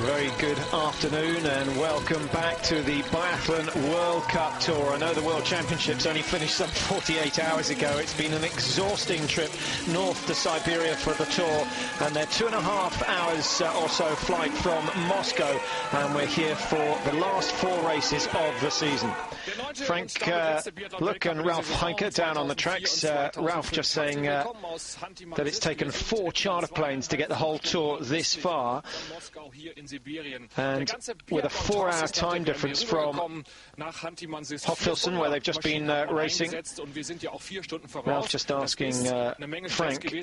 Very good afternoon and welcome back to the Biathlon World Cup Tour. I know the World Championships only finished some 48 hours ago. It's been an exhausting trip north to Siberia for the Tour, and they're 2.5 hours or so flight from Moscow, and we're here for the last 4 races of the season. Frank Luck and Ralph Heinke down on the tracks. Ralph just saying that it's taken 4 charter planes to get the whole tour this far, and with a 4-hour time difference from Hofvilsen, where they've just been racing. Ralph just asking Frank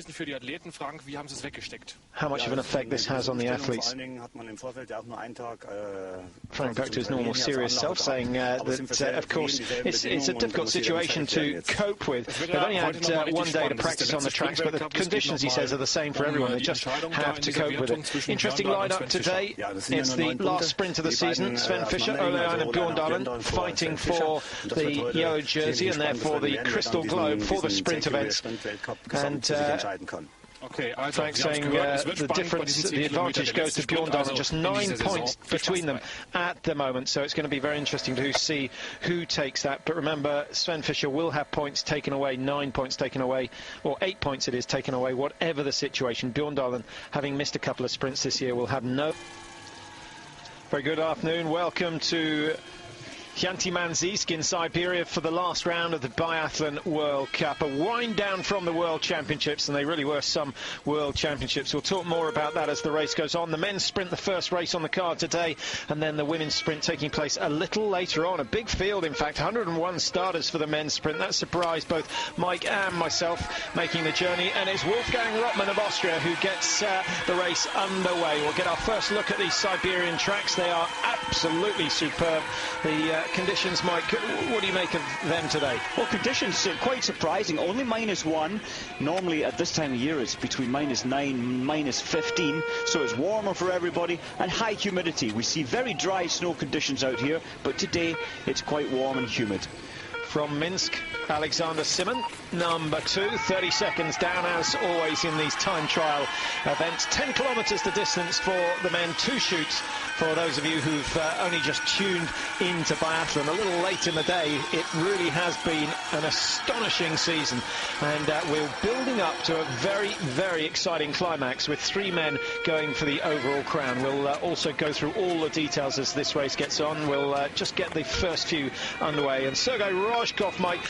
how much of an effect this has on the athletes. Frank back to his normal serious self, saying that of course it's a difficult situation to cope with. They've only had 1 day to practice on the tracks, but the conditions, he says, are the same for everyone. They just have to cope with it. Interesting lineup today. It's the last sprint of the season. Sven Fischer, Ole and Bjorn Dahlen fighting for the yellow jersey and therefore the crystal globe for the sprint events. And Frank saying the difference, the advantage goes to Bjorn Dahlen, just 9 points between them at the moment, so it's going to be very interesting to see who takes that. But remember, Sven Fischer will have points taken away, 9 points taken away, or 8 points it is taken away, whatever the situation. Bjorn Dahlen, having missed a couple of sprints this year, will have no... Very good afternoon, welcome to Hänty-Mансийsk in Siberia for the last round of the Biathlon World Cup. A wind down from the World Championships, and they really were some World Championships. We'll talk more about that as the race goes on. The men's sprint, the first race on the card today, and then the women's sprint taking place a little later on. A big field, in fact, 101 starters for the men's sprint. That surprised both Mike and myself making the journey, and it's Wolfgang Rottmann of Austria who gets the race underway. We'll get our first look at these Siberian tracks. They are absolutely superb. The conditions, Mike, what do you make of them today? Well, conditions quite surprising. Only -1. Normally at this time of year it's between -9, -15, so it's warmer for everybody, and high humidity. We see very dry snow conditions out here, but today it's quite warm and humid. From Minsk, Alexander Simon, number 2, 30 seconds down as always in these time trial events. 10 kilometers the distance for the men, 2 shoots for those of you who've only just tuned into biathlon a little late in the day. It really has been an astonishing season, and we're building up to a very, very exciting climax with 3 men going for the overall crown. We'll also go through all the details as this race gets on. We'll just get the first few underway, and Sergei Rojkov, Mike,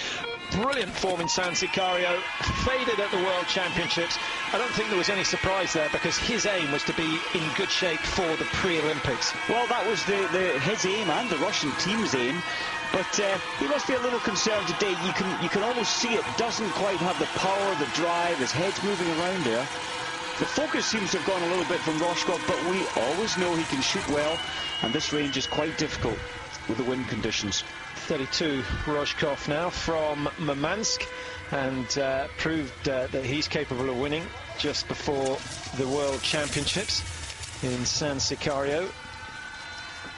brilliant form in San Sicario, faded at the World Championships. I don't think there was any surprise there, because his aim was to be in good shape for the pre-Olympics. Well, that was his aim and the Russian team's aim, but he must be a little concerned today. You can almost see it doesn't quite have the power, the drive. His head's moving around there. The focus seems to have gone a little bit from Rojkov, but we always know he can shoot well, and this range is quite difficult with the wind conditions. 32 Rojkov now from Murmansk, and proved that he's capable of winning just before the World Championships in San Sicario.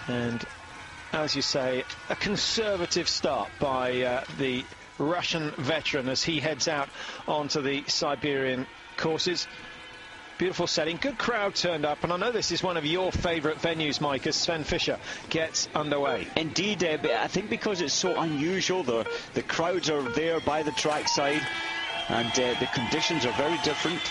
And as you say, a conservative start by the Russian veteran as he heads out onto the Siberian courses. Beautiful setting, good crowd turned up, and I know this is one of your favourite venues, Mike, as Sven Fischer gets underway. Indeed, I think because it's so unusual, the crowds are there by the trackside, and the conditions are very different.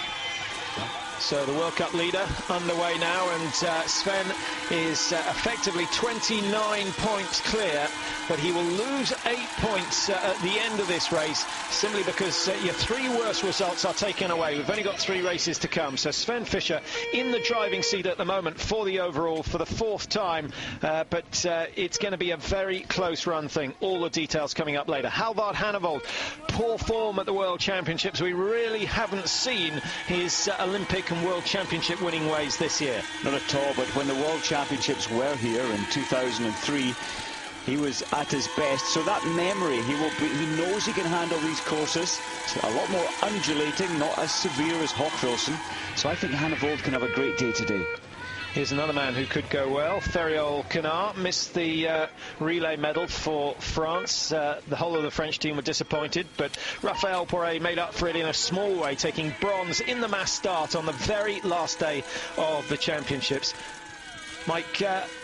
So the World Cup leader underway now, and Sven is effectively 29 points clear, but he will lose 8 points at the end of this race, simply because your 3 worst results are taken away. We've only got 3 races to come, so Sven Fischer in the driving seat at the moment for the overall for the 4th time, but it's going to be a very close run thing. All the details coming up later. Halvard Hannevold, poor form at the World Championships. We really haven't seen his Olympic and World Championship winning ways this year. Not at all, but when the World Championships were here in 2003, he was at his best. So that memory, he knows he can handle these courses. It's a lot more undulating, not as severe as Hofvilsen. So I think Hannevold can have a great day today. Here's another man who could go well. Feriol Canard missed the relay medal for France. The whole of the French team were disappointed, but Raphael Porret made up for it in a small way, taking bronze in the mass start on the very last day of the championships. Mike,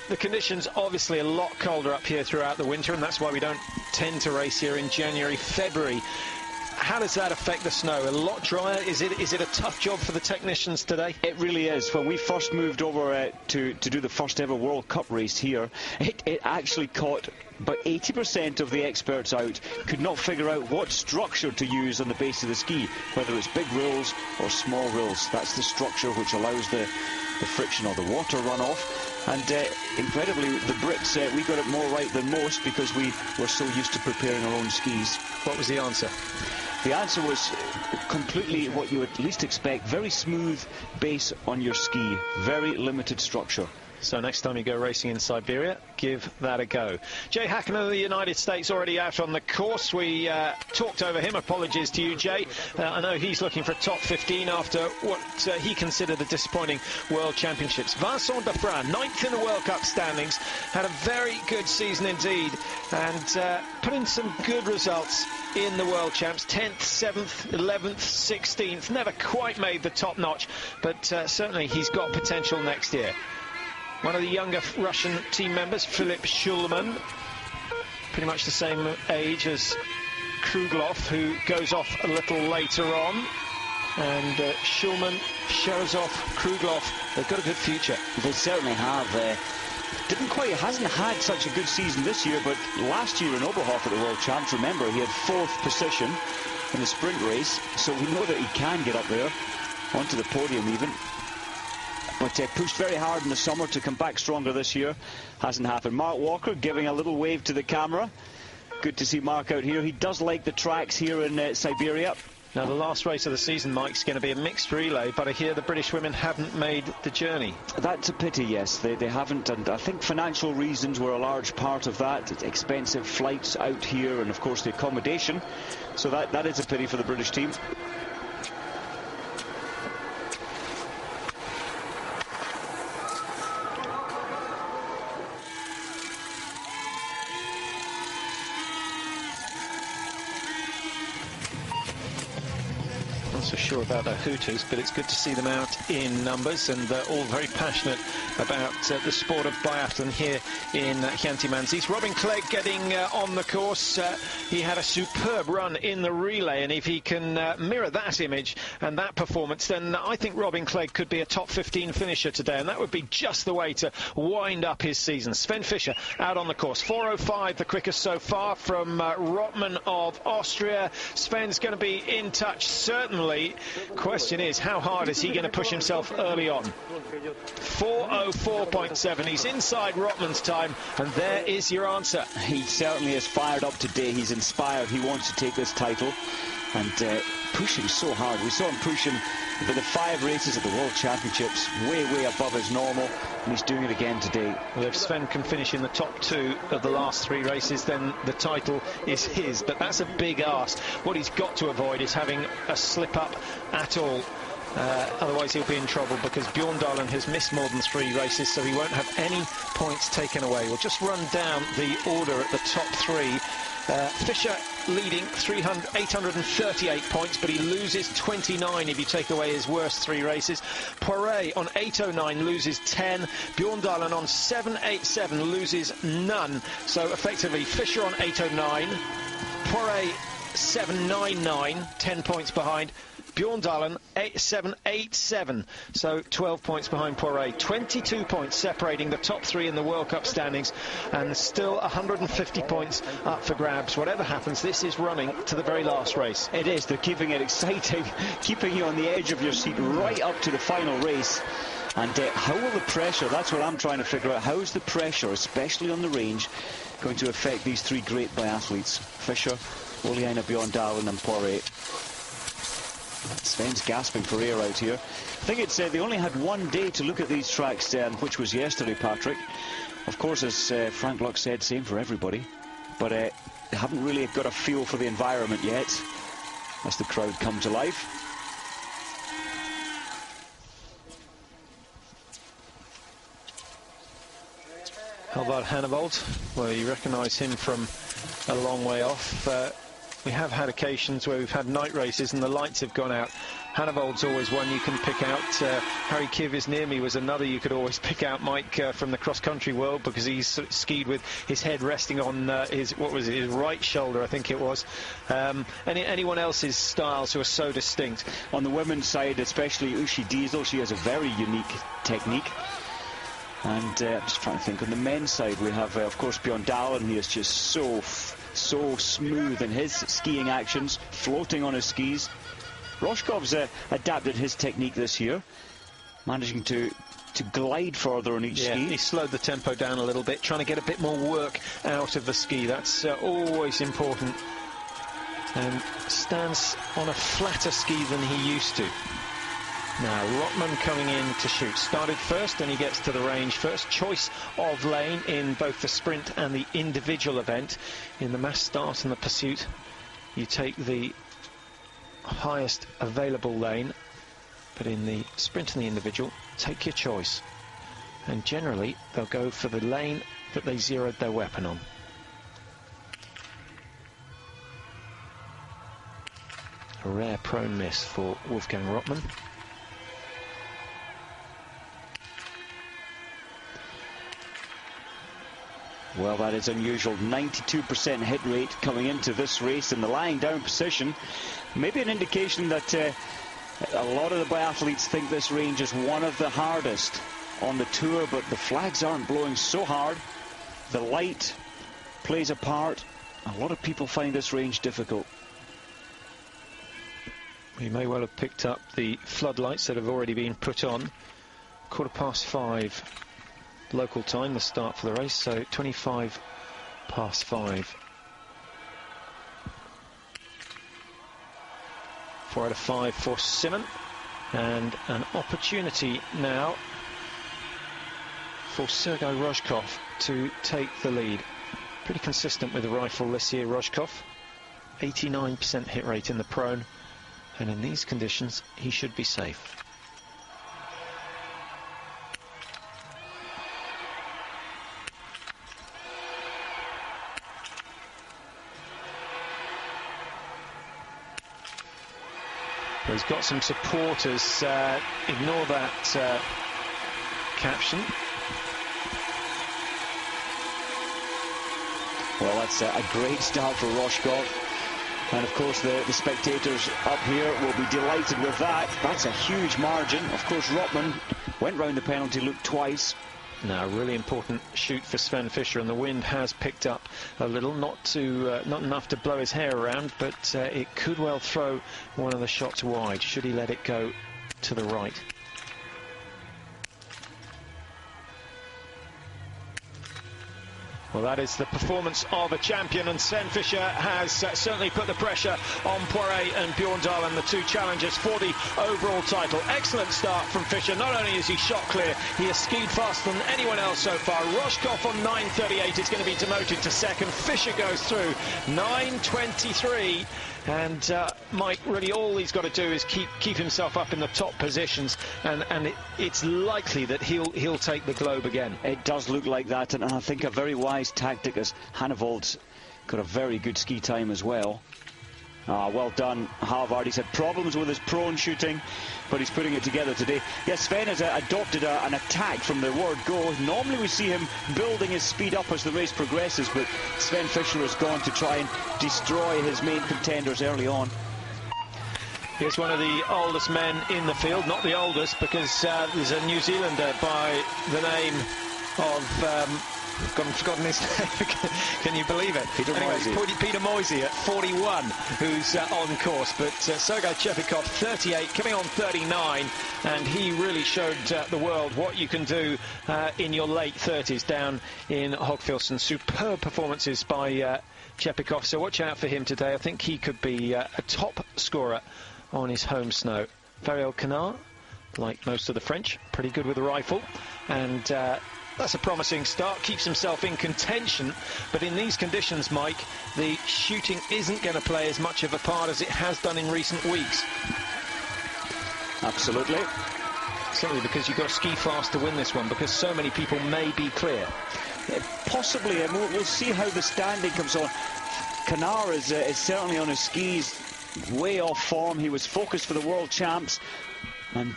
the conditions obviously a lot colder up here throughout the winter, and that's why we don't tend to race here in January, February. How does that affect the snow? A lot drier? Is it a tough job for the technicians today? It really is. When we first moved over to do the first ever World Cup race here, it actually caught about 80% of the experts out, could not figure out what structure to use on the base of the ski, whether it's big rills or small rills. That's the structure which allows the friction or the water runoff. And incredibly, the Brits, we got it more right than most because we were so used to preparing our own skis. What was the answer? The answer was completely what you would at least expect. Very smooth base on your ski, very limited structure. So next time you go racing in Siberia, give that a go. Jay Hackner of the United States already out on the course. We talked over him. Apologies to you, Jay. I know he's looking for a top 15 after what he considered a disappointing World Championships. Vincent Defra, 9th in the World Cup standings, had a very good season indeed, and put in some good results in the World Champs. 10th, 7th, 11th, 16th. Never quite made the top notch, but certainly he's got potential next year. One of the younger Russian team members, Philip Shulman, pretty much the same age as Kruglov, who goes off a little later on. And Shulman shows off Kruglov. They've got a good future. They certainly have. Hasn't had such a good season this year, but last year in Oberhof at the World Champs, remember, he had 4th position in the sprint race, so we know that he can get up there, onto the podium even. But pushed very hard in the summer to come back stronger this year. Hasn't happened. Mark Walker giving a little wave to the camera. Good to see Mark out here. He does like the tracks here in Siberia. Now, the last race of the season, Mike's going to be a mixed relay, but I hear the British women haven't made the journey. That's a pity, yes. They haven't, and I think financial reasons were a large part of that. It's expensive flights out here, and of course the accommodation. So that is a pity for the British team. So sure about the Hutus, but it's good to see them out in numbers, and they're all very passionate about the sport of biathlon here in Hänty-Mансийsk. Robin Clegg getting on the course. He had a superb run in the relay, and if he can mirror that image and that performance, then I think Robin Clegg could be a top 15 finisher today, and that would be just the way to wind up his season. Sven Fischer out on the course. 4:05, the quickest so far from Rotman of Austria. Sven's going to be in touch, certainly. Question is, how hard is he going to push himself early on? 4:04.7. He's inside Rotman's time, and there is your answer. He certainly is fired up today. He's inspired. He wants to take this title, and pushing so hard. We saw him pushing for the 5 races at the World Championships, way above his normal, and he's doing it again today. Well, if Sven can finish in the top 2 of the last 3 races, then the title is his, but that's a big ask. What he's got to avoid is having a slip up at all. Otherwise he'll be in trouble, because Bjorndalen has missed more than 3 races, so he won't have any points taken away. We'll just run down the order at the top 3. Fischer leading 838 points, but he loses 29 if you take away his worst 3 races. Poiret on 809 loses 10. Bjorndalen on 787 loses none. So effectively Fischer on 809, Poiret 799, 10 points behind. Bjorndalen 787, so 12 points behind Poiret. 22 points separating the top 3 in the World Cup standings, and still 150 points up for grabs. Whatever happens, this is running to the very last race. It is. They're keeping it exciting, keeping you on the edge of your seat right up to the final race. And how will the pressure, that's what I'm trying to figure out, how is the pressure, especially on the range, going to affect these 3 great biathletes? Fischer, Oleana Bjorndalen and Poiret. Sven's gasping for air out here. I think it's they only had 1 day to look at these tracks, which was yesterday, Patrick. Of course, as Frank Luck said, same for everybody. But they haven't really got a feel for the environment yet, as the crowd come to life. How about Hannevold? Well, you recognise him from a long way off. We have had occasions where we've had night races and the lights have gone out. Hannevold's always one you can pick out. Harry Kiv is near me, was another you could always pick out, Mike, from the cross-country world, because he's sort of skied with his head resting on his right shoulder, I think it was. Anyone else's styles who are so distinct? On the women's side, especially Uschi Diesel, she has a very unique technique. And I'm just trying to think, on the men's side we have, of course, Bjorn Dahlen. He is just so smooth in his skiing actions, floating on his skis. Roskov's adapted his technique this year, managing to glide further on each ski. He slowed the tempo down a little bit, trying to get a bit more work out of the ski. That's always important. And stands on a flatter ski than he used to. Now, Rotman coming in to shoot. Started first, and he gets to the range. First choice of lane in both the sprint and the individual event. In the mass start and the pursuit, you take the highest available lane. But in the sprint and the individual, take your choice. And generally, they'll go for the lane that they zeroed their weapon on. A rare prone miss for Wolfgang Rotman. Well, that is unusual. 92% hit rate coming into this race in the lying down position. Maybe an indication that a lot of the biathletes think this range is one of the hardest on the tour, but the flags aren't blowing so hard. The light plays a part. A lot of people find this range difficult. We may well have picked up the floodlights that have already been put on. 5:15 local time, the start for the race, so 5:25. 4 out of 5 for Simon, and an opportunity now for Sergei Rozhkov to take the lead. Pretty consistent with the rifle this year, Rozhkov. 89% hit rate in the prone, and in these conditions he should be safe. He's got some supporters. Ignore that caption. Well, that's a great start for Rozhkov. And of course the spectators up here will be delighted with that. That's a huge margin. Of course, Rotman went round the penalty loop twice. Now, a really important shoot for Sven Fischer, and the wind has picked up a little, not enough to blow his hair around, but it could well throw one of the shots wide should he let it go to the right. Well, that is the performance of a champion, and Sven Fischer has certainly put the pressure on Poiré and Bjorn Dahlen, the two challengers, for the overall title. Excellent start from Fischer. Not only is he shot clear, he has skied faster than anyone else so far. Rozhkov on 9:38 is going to be demoted to second. Fischer goes through 9:23. And Mike, really all he's got to do is keep himself up in the top positions, and it's likely that he'll take the globe again. It does look like that, and I think a very wise tactic, as Hannevold's got a very good ski time as well. Well done, Harvard. He's had problems with his prone shooting, but he's putting it together today. Yes, Sven has adopted an attack from the word go. Normally we see him building his speed up as the race progresses, but Sven Fischer has gone to try and destroy his main contenders early on. Here's one of the oldest men in the field, not the oldest, because there's a New Zealander by the name of... I've forgotten his name. Can you believe it? Peter Moisey at 41, who's on course. But Sergei Chepikov, 38, coming on 39, and he really showed the world what you can do in your late 30s down in Hogfilson. Superb performances by Chepikov, so watch out for him today. I think he could be a top scorer on his home snow. Fariel Canard, like most of the French, pretty good with the rifle, and that's a promising start, keeps himself in contention, but in these conditions, Mike, the shooting isn't going to play as much of a part as it has done in recent weeks. Absolutely. Simply because you've got to ski fast to win this one, because so many people may be clear. Possibly, and we'll see how the standing comes on. Canard is certainly on his skis way off form. He was focused for the world champs, and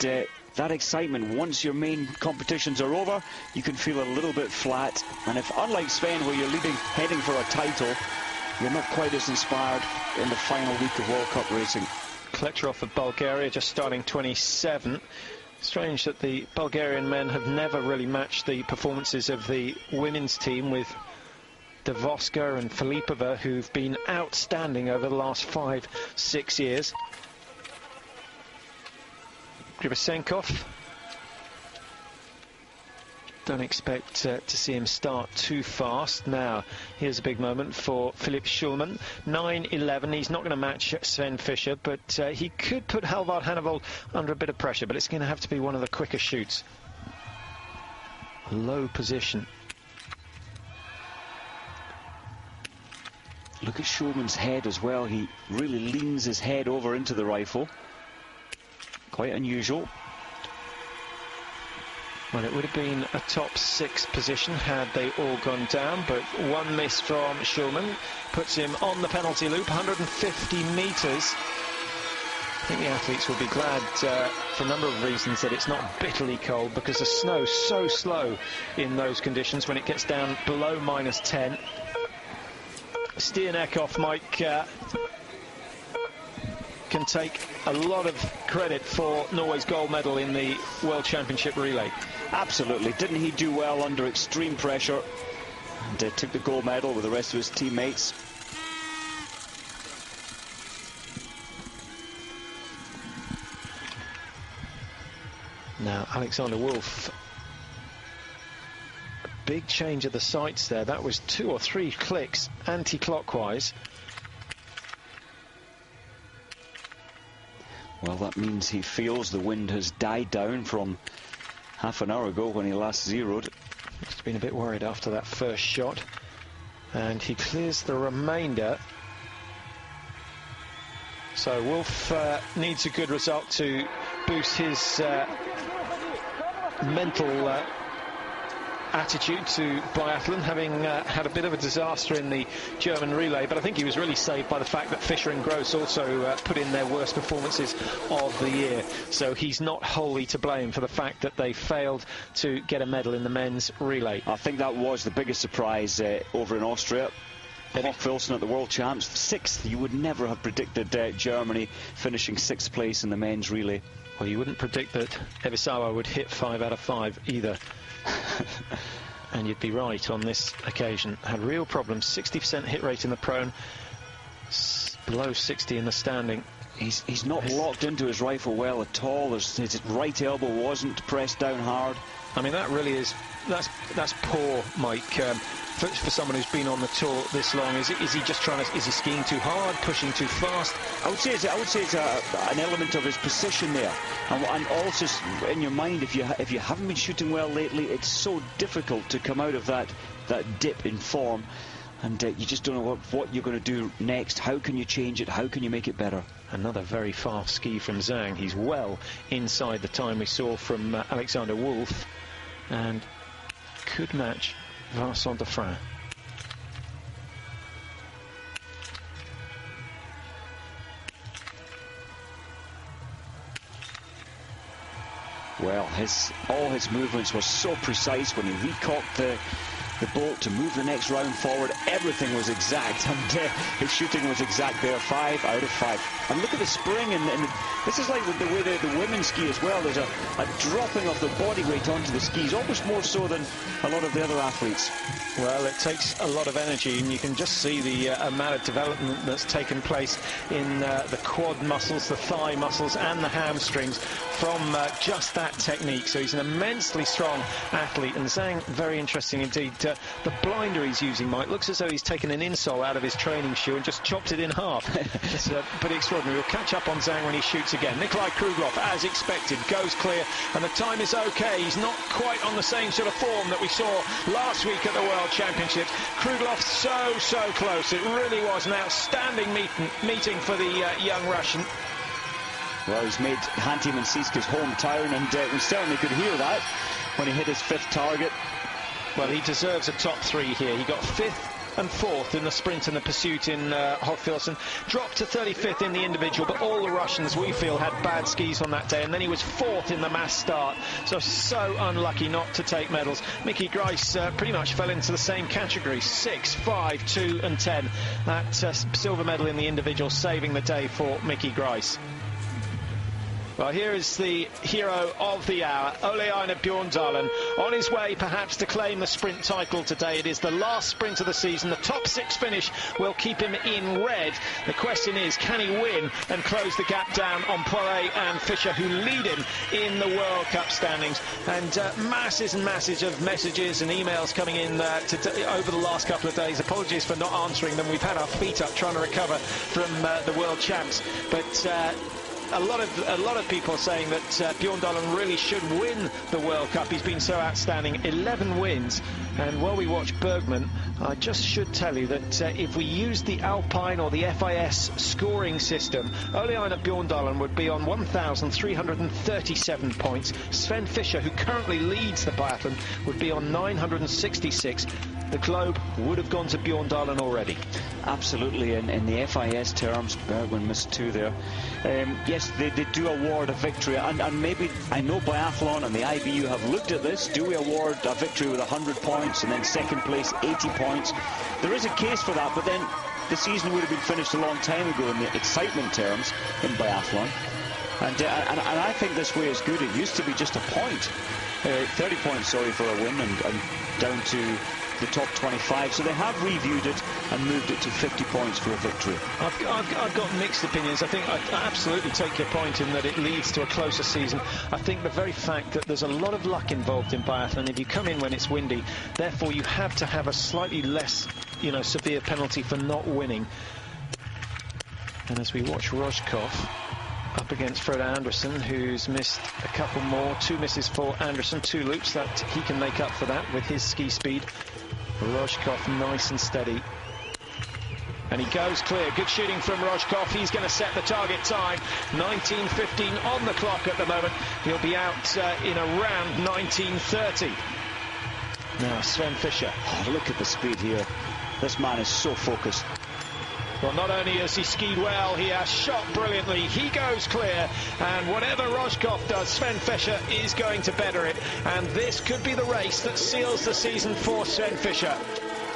that excitement, once your main competitions are over, you can feel a little bit flat. And if, unlike Sven, where you're heading for a title, you're not quite as inspired in the final week of World Cup racing. Klecherov of Bulgaria just starting 27. Strange that the Bulgarian men have never really matched the performances of the women's team, with Devoska and Filipova, who've been outstanding over the last 5-6 years. Gribosenkov, don't expect to see him start too fast. Now, here's a big moment for Philipp Schulman. 9:11. He's not going to match Sven Fischer, but he could put Halvard Hannevold under a bit of pressure, but it's going to have to be one of the quicker shoots. Low position. Look at Schulman's head as well. He really leans his head over into the rifle. Quite unusual. Well, it would have been a top 6 position had they all gone down, but one miss from Schulman puts him on the penalty loop, 150 metres. I think the athletes will be glad for a number of reasons that it's not bitterly cold, because the snow's so slow in those conditions when it gets down below -10. Stiernekov, Mike, can take a lot of credit for Norway's gold medal in the World Championship relay. Absolutely. Didn't he do well under extreme pressure? And took the gold medal with the rest of his teammates. Now, Alexander Wolf. A big change of the sights there. That was 2 or 3 clicks anti-clockwise. Well, that means he feels the wind has died down from half an hour ago when he last zeroed. Must have been a bit worried after that first shot. And he clears the remainder. So Wolf needs a good result to boost his mental attitude to biathlon, having had a bit of a disaster in the German relay, but I think he was really saved by the fact that Fischer and Gross also put in their worst performances of the year, so he's not wholly to blame for the fact that they failed to get a medal in the men's relay. I think that was the biggest surprise over in Austria. Hoff Wilson at the World Champs, 6th. You would never have predicted Germany finishing 6th place in the men's relay. Well, you wouldn't predict that Ebisawa would hit 5 out of 5 either. And you'd be right on this occasion. Had real problems. 60% hit rate in the prone, below 60 in the standing. He's not locked into his rifle well at all. His right elbow wasn't pressed down hard. I mean, that really is, that's poor, Mike, for someone who's been on the tour this long. Is he just trying to, is he skiing too hard, pushing too fast? I would say it's an element of his position there, and also in your mind, if you haven't been shooting well lately, it's so difficult to come out of that dip in form, and you just don't know what you're going to do next. How can you change it? How can you make it better? Another very fast ski from Zhang. He's well inside the time we saw from Alexander Wolf, and could match Vincent Defrain. Well, all his movements were so precise. When he recocked the bolt to move the next round forward, everything was exact, and his shooting was exact there. 5 out of 5. And look at the spring, and this is like the way the women ski as well. There's a dropping of the body weight onto the skis, almost more so than a lot of the other athletes. Well, it takes a lot of energy, and you can just see the amount of development that's taken place in the quad muscles, the thigh muscles, and the hamstrings from just that technique. So he's an immensely strong athlete, and Zhang, very interesting indeed. The blinder he's using, Mike, looks as though he's taken an insole out of his training shoe and just chopped it in half. It's pretty extraordinary. We'll catch up on Zhang when he shoots again. Nikolai Krugloff, as expected, goes clear, and the time is okay. He's not quite on the same sort of form that we saw last week at the World Championships. Krugloff so close. It really was an outstanding meeting for the young Russian. Well, he's made Hantei-Mensijsk his hometown, and we certainly could hear that when he hit his 5th target. Well, he deserves a top 3 here. He got 5th and 4th in the sprint and the pursuit in Hofilsen. Dropped to 35th in the individual, but all the Russians, we feel, had bad skis on that day, and then he was 4th in the mass start. So unlucky not to take medals. Mickey Grice pretty much fell into the same category, 6, 5, 2 and 10. That silver medal in the individual saving the day for Mickey Grice. Well, here is the hero of the hour, Ole Einar Bjorndalen, on his way perhaps to claim the sprint title today. It is the last sprint of the season. The top 6 finish will keep him in red. The question is, can he win and close the gap down on Poiré and Fischer, who lead him in the World Cup standings? And masses and masses of messages and emails coming in over the last couple of days. Apologies for not answering them. We've had our feet up trying to recover from the World Champs. But a lot of people saying that Bjorndalen really should win the World Cup. He's been so outstanding, 11 wins. And while we watch Bergman, I just should tell you that if we use the Alpine or the FIS scoring system, Ole Einar Bjorndalen would be on 1,337 points. Sven Fischer, who currently leads the biathlon, would be on 966. The Globe would have gone to Bjorndalen already. Absolutely, in the FIS terms, Bergman missed 2 there. Yes, they do award a victory, and maybe, I know Biathlon and the IBU have looked at this. Do we award a victory with 100 points and then second place 80 points? There is a case for that, but then the season would have been finished a long time ago in the excitement terms in biathlon. And I think this way is good. It used to be just a point, 30 points, sorry, for a win, and down to the top 25, so they have reviewed it and moved it to 50 points for a victory. I've got mixed opinions. I think I absolutely take your point in that it leads to a closer season. I think the very fact that there's a lot of luck involved in biathlon. If you come in when it's windy, therefore you have to have a slightly less, severe penalty for not winning. And as we watch Rojkov up against Frode Andersen, who's missed a couple more, 2 misses for Andersen, 2 loops, that he can make up for that with his ski speed. Rojkov nice and steady, and he goes clear. Good shooting from Rojkov. He's going to set the target time, 19:15 on the clock at the moment. He'll be out in around 19:30. Now Sven Fischer. Oh, look at the speed here. This man is so focused. Well, not only has he skied well, he has shot brilliantly. He goes clear, and whatever Rojkov does, Sven Fischer is going to better it. And this could be the race that seals the season for Sven Fischer.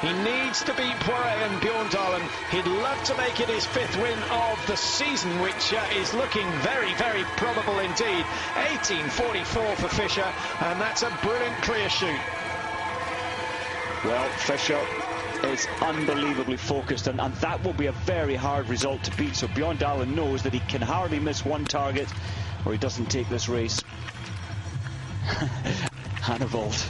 He needs to beat Poiré and Bjorndalen. He'd love to make it his 5th win of the season, which is looking very, very probable indeed. 18:44 for Fischer, and that's a brilliant clear shoot. Well, Fischer is unbelievably focused, and that will be a very hard result to beat. So Bjorndalen knows that he can hardly miss one target or he doesn't take this race. Hannevold.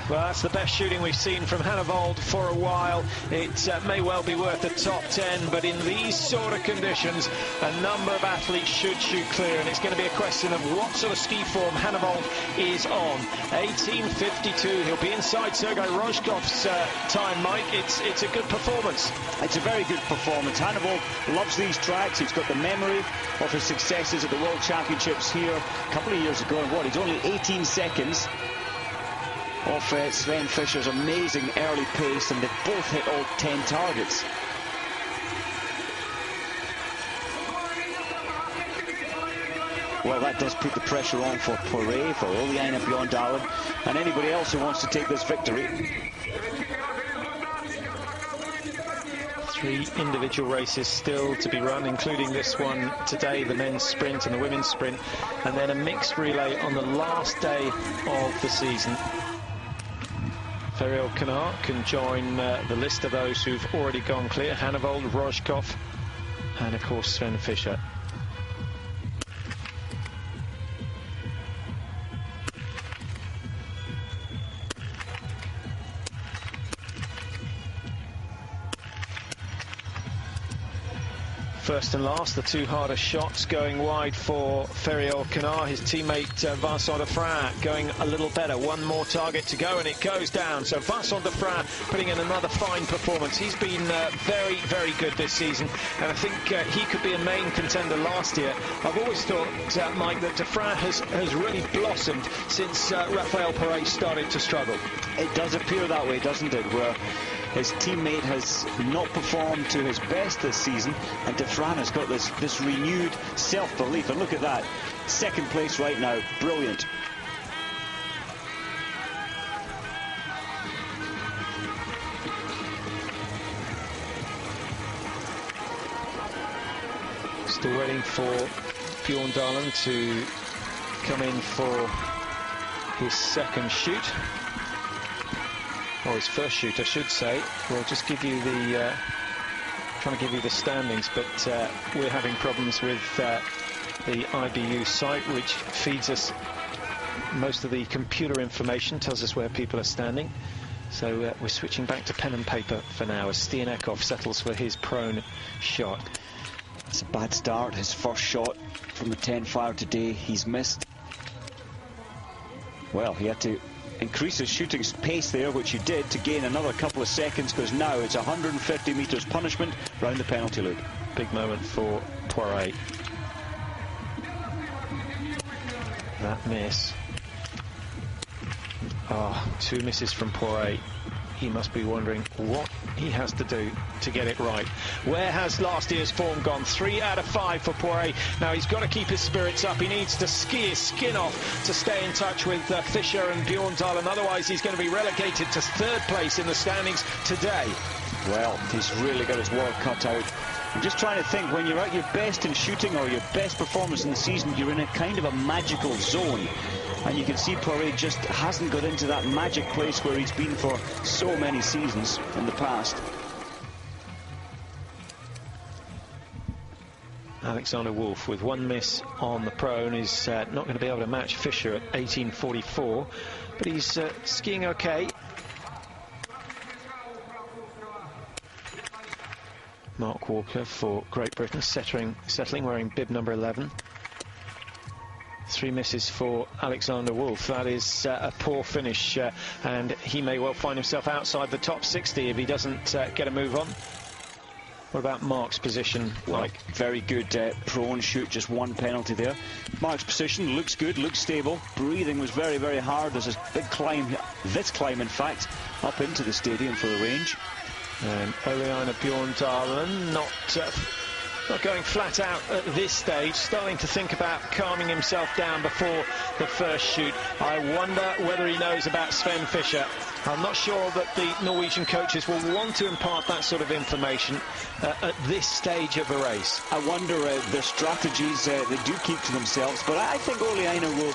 Well, that's the best shooting we've seen from Hannevold for a while. It may well be worth the top 10, but in these sort of conditions, a number of athletes should shoot clear, and it's going to be a question of what sort of ski form Hannevold is on. 18:52. He'll be inside Sergei Rojkov's time, Mike. It's a good performance. It's a very good performance. Hannevold loves these tracks. He's got the memory of his successes at the World Championships here a couple of years ago, and he's only 18 seconds off Sven Fischer's amazing early pace, and they've both hit all 10 targets. Well, that does put the pressure on for Poiré, for Ole Einar Bjorndalen, and anybody else who wants to take this victory. 3 individual races still to be run, including this one today, the men's sprint and the women's sprint, and then a mixed relay on the last day of the season. Ferial Canard can join the list of those who've already gone clear. Hannevold, Rojkov, and of course Sven Fischer. First and last, the two hardest shots going wide for Feriol Canard. His teammate Vincent Defrain going a little better. One more target to go and it goes down. So Vincent Defrain putting in another fine performance. He's been very, very good this season, and I think he could be a main contender last year. I've always thought, Mike, that Defrain has really blossomed since Raphael Paret started to struggle. It does appear that way, doesn't it, where his teammate has not performed to his best this season, and Defrain has got this renewed self-belief. And look at that, second place right now, brilliant. Still waiting for Bjorn Dahlen to come in for his second shoot. Or his first shoot, I should say. We'll just give you the trying to give you the standings, but we're having problems with the IBU site, which feeds us most of the computer information, tells us where people are standing. So we're switching back to pen and paper for now as Stianekov settles for his prone shot. It's a bad start. His first shot from the 10 fire today, he's missed. Well, he had to increase his shooting pace there, which he did, to gain another couple of seconds, because now it's 150 metres punishment round the penalty loop. Big moment for Poiret. That miss. Two misses from Poiret. He must be wondering what he has to do to get it right. Where has last year's form gone? 3 out of 5 for Poiret. Now he's got to keep his spirits up. He needs to ski his skin off to stay in touch with Fischer and Bjorn Dahlen. Otherwise he's going to be relegated to 3rd place in the standings today. Well, he's really got his work cut out. I'm just trying to think, when you're at your best in shooting or your best performance in the season, you're in a kind of a magical zone. And you can see Poiret just hasn't got into that magic place where he's been for so many seasons in the past. Alexander Wolf with one miss on the prone is not going to be able to match Fischer at 18.44, but he's skiing okay. Mark Walker for Great Britain settling wearing bib number 11. 3 misses for Alexander Wolf. That is a poor finish, and he may well find himself outside the top 60 if he doesn't get a move on. What about Mark's position? Like, very good prone shoot, just one penalty there. Mark's position looks good, looks stable. Breathing was very, very hard. There's a big climb, this climb in fact, up into the stadium for the range. And Oleana Bjorn Dahlen not going flat out at this stage, starting to think about calming himself down before the first shoot. I wonder whether he knows about Sven Fischer. I'm not sure that the Norwegian coaches will want to impart that sort of information at this stage of a race. I wonder their strategies they do keep to themselves, but I think Oleana will,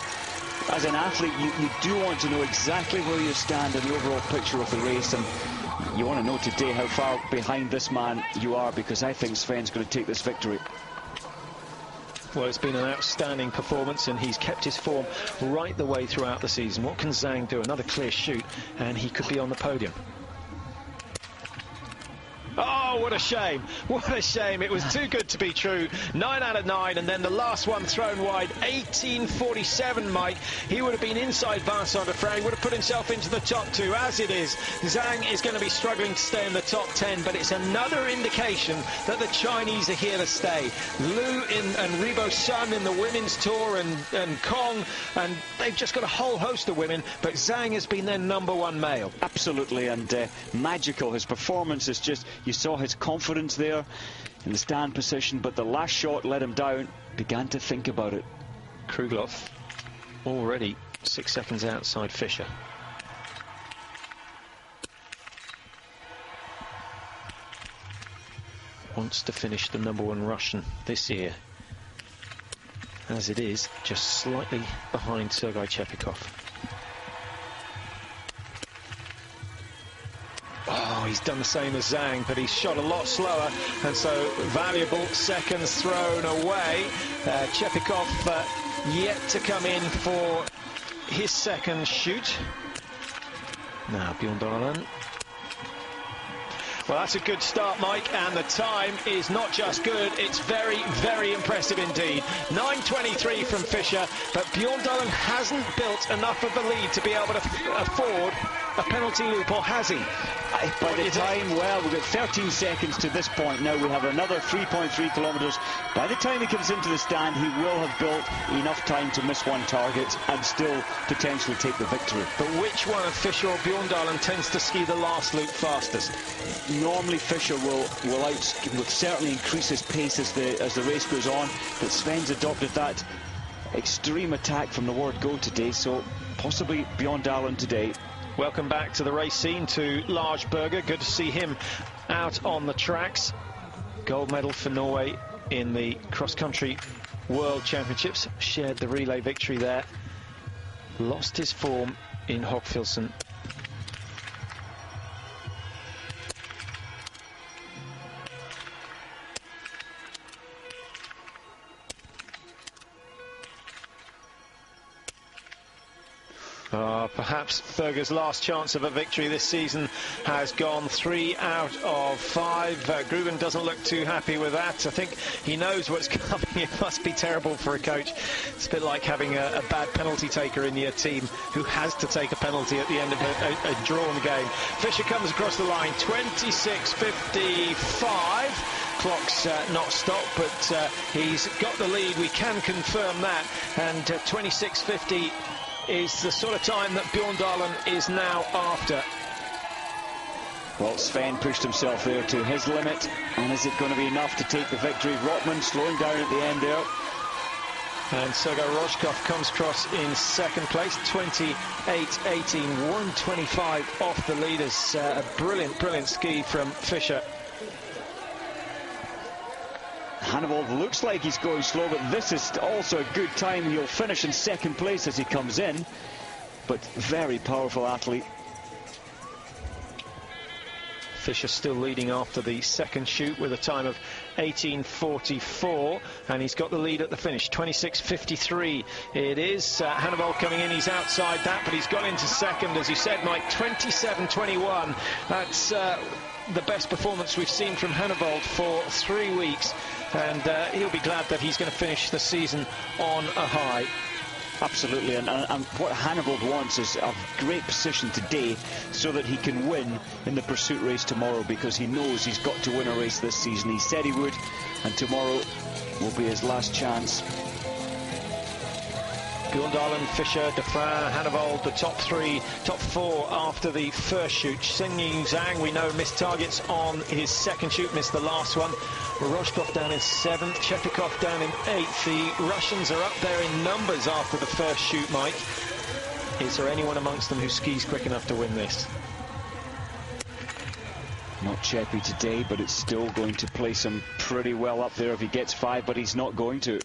as an athlete, you do want to know exactly where you stand in the overall picture of the race, and you want to know today how far behind this man you are, because I think Sven's going to take this victory. Well, it's been an outstanding performance, and he's kept his form right the way throughout the season. What can Zhang do? Another clear shoot, and he could be on the podium. Oh, what a shame. What a shame. It was too good to be true. 9 out of 9, and then the last one thrown wide. 18.47, Mike. He would have been inside Vincent Defrain, would have put himself into the top 2. As it is, Zhang is going to be struggling to stay in the top 10, but it's another indication that the Chinese are here to stay. Liu and Ribo Sun in the women's tour, and Kong, and they've just got a whole host of women, but Zhang has been their #1 male. Absolutely, and magical. His performance is just... You saw his confidence there in the stand position, but the last shot let him down. Began to think about it. Krugloff already 6 seconds outside Fischer. Wants to finish the #1 Russian this year. As it is, just slightly behind Sergei Chepikov. Oh, he's done the same as Zhang, but he's shot a lot slower, and so valuable seconds thrown away. Chepikov yet to come in for his second shoot. Now Bjorn Dahlen. Well, that's a good start, Mike, and the time is not just good, it's very, very impressive indeed. 9:23 from Fischer, but Bjorndalen hasn't built enough of a lead to be able to afford a penalty loop, or has he? By the time, well, we've got 13 seconds to this point now. We have another 3.3 kilometres. By the time he comes into the stand, he will have built enough time to miss one target and still potentially take the victory. But which one of Fischer or Bjorndalen tends to ski the last loop fastest? Normally Fischer will certainly increase his pace as the race goes on, but Sven's adopted that extreme attack from the word go today, so possibly Bjorndalen today. Welcome back to the race scene to Lars Berger. Good to see him out on the tracks. Gold medal for Norway in the cross-country World Championships. Shared the relay victory there. Lost his form in Hogfilsen. Perhaps Berger's last chance of a victory this season has gone. 3 out of 5. Gruben doesn't look too happy with that. I think he knows what's coming. It must be terrible for a coach. It's a bit like having a bad penalty taker in your team who has to take a penalty at the end of a drawn game. Fischer comes across the line, 26:55. Clock's not stopped, but he's got the lead. We can confirm that. And 26:50 is the sort of time that Bjorndalen is now after. Well, Sven pushed himself there to his limit, and is it going to be enough to take the victory? Rotman slowing down at the end there. And Sergei Rozhkov comes across in second place, 28:18, 1:25 off the leaders. A brilliant ski from Fischer. Hannibal looks like he's going slow, but this is also a good time. He'll finish in second place as he comes in, but very powerful athlete. Fischer still leading after the second shoot with a time of 18:44, and he's got the lead at the finish. 26:53 it is. Hannibal coming in, he's outside that, but he's got into second, as you said, Mike. 27:21. That's the best performance we've seen from Hannibal for 3 weeks, and he'll be glad that he's going to finish the season on a high. Absolutely, and what Hannibal wants is a great position today so that he can win in the pursuit race tomorrow, because he knows he's got to win a race this season. He said he would, and tomorrow will be his last chance. Bjorndalen, Fischer, Defrin, Hannibal, the top 4 after the first shoot. Xingyi Zhang, we know, missed targets on his second shoot, missed the last one. Rozhkov down in 7th, Chepikov down in 8th. The Russians are up there in numbers after the first shoot, Mike. Is there anyone amongst them who skis quick enough to win this? Not Chepi today, but it's still going to place him pretty well up there if he gets 5, but he's not going to.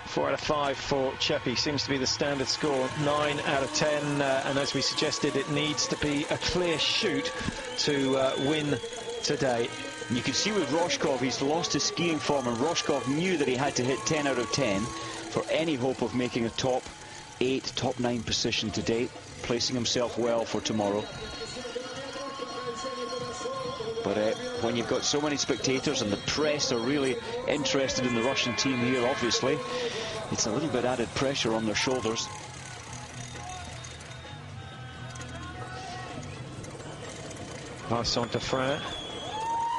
4 out of 5 for Chepi seems to be the standard score. 9 out of 10, and as we suggested, it needs to be a clear shoot to win today. You can see with Rozhkov, he's lost his skiing form, and Rozhkov knew that he had to hit 10 out of 10 for any hope of making a top 8, top 9 position today, placing himself well for tomorrow. But when you've got so many spectators and the press are really interested in the Russian team here, obviously, it's a little bit added pressure on their shoulders. Vincent Defrin,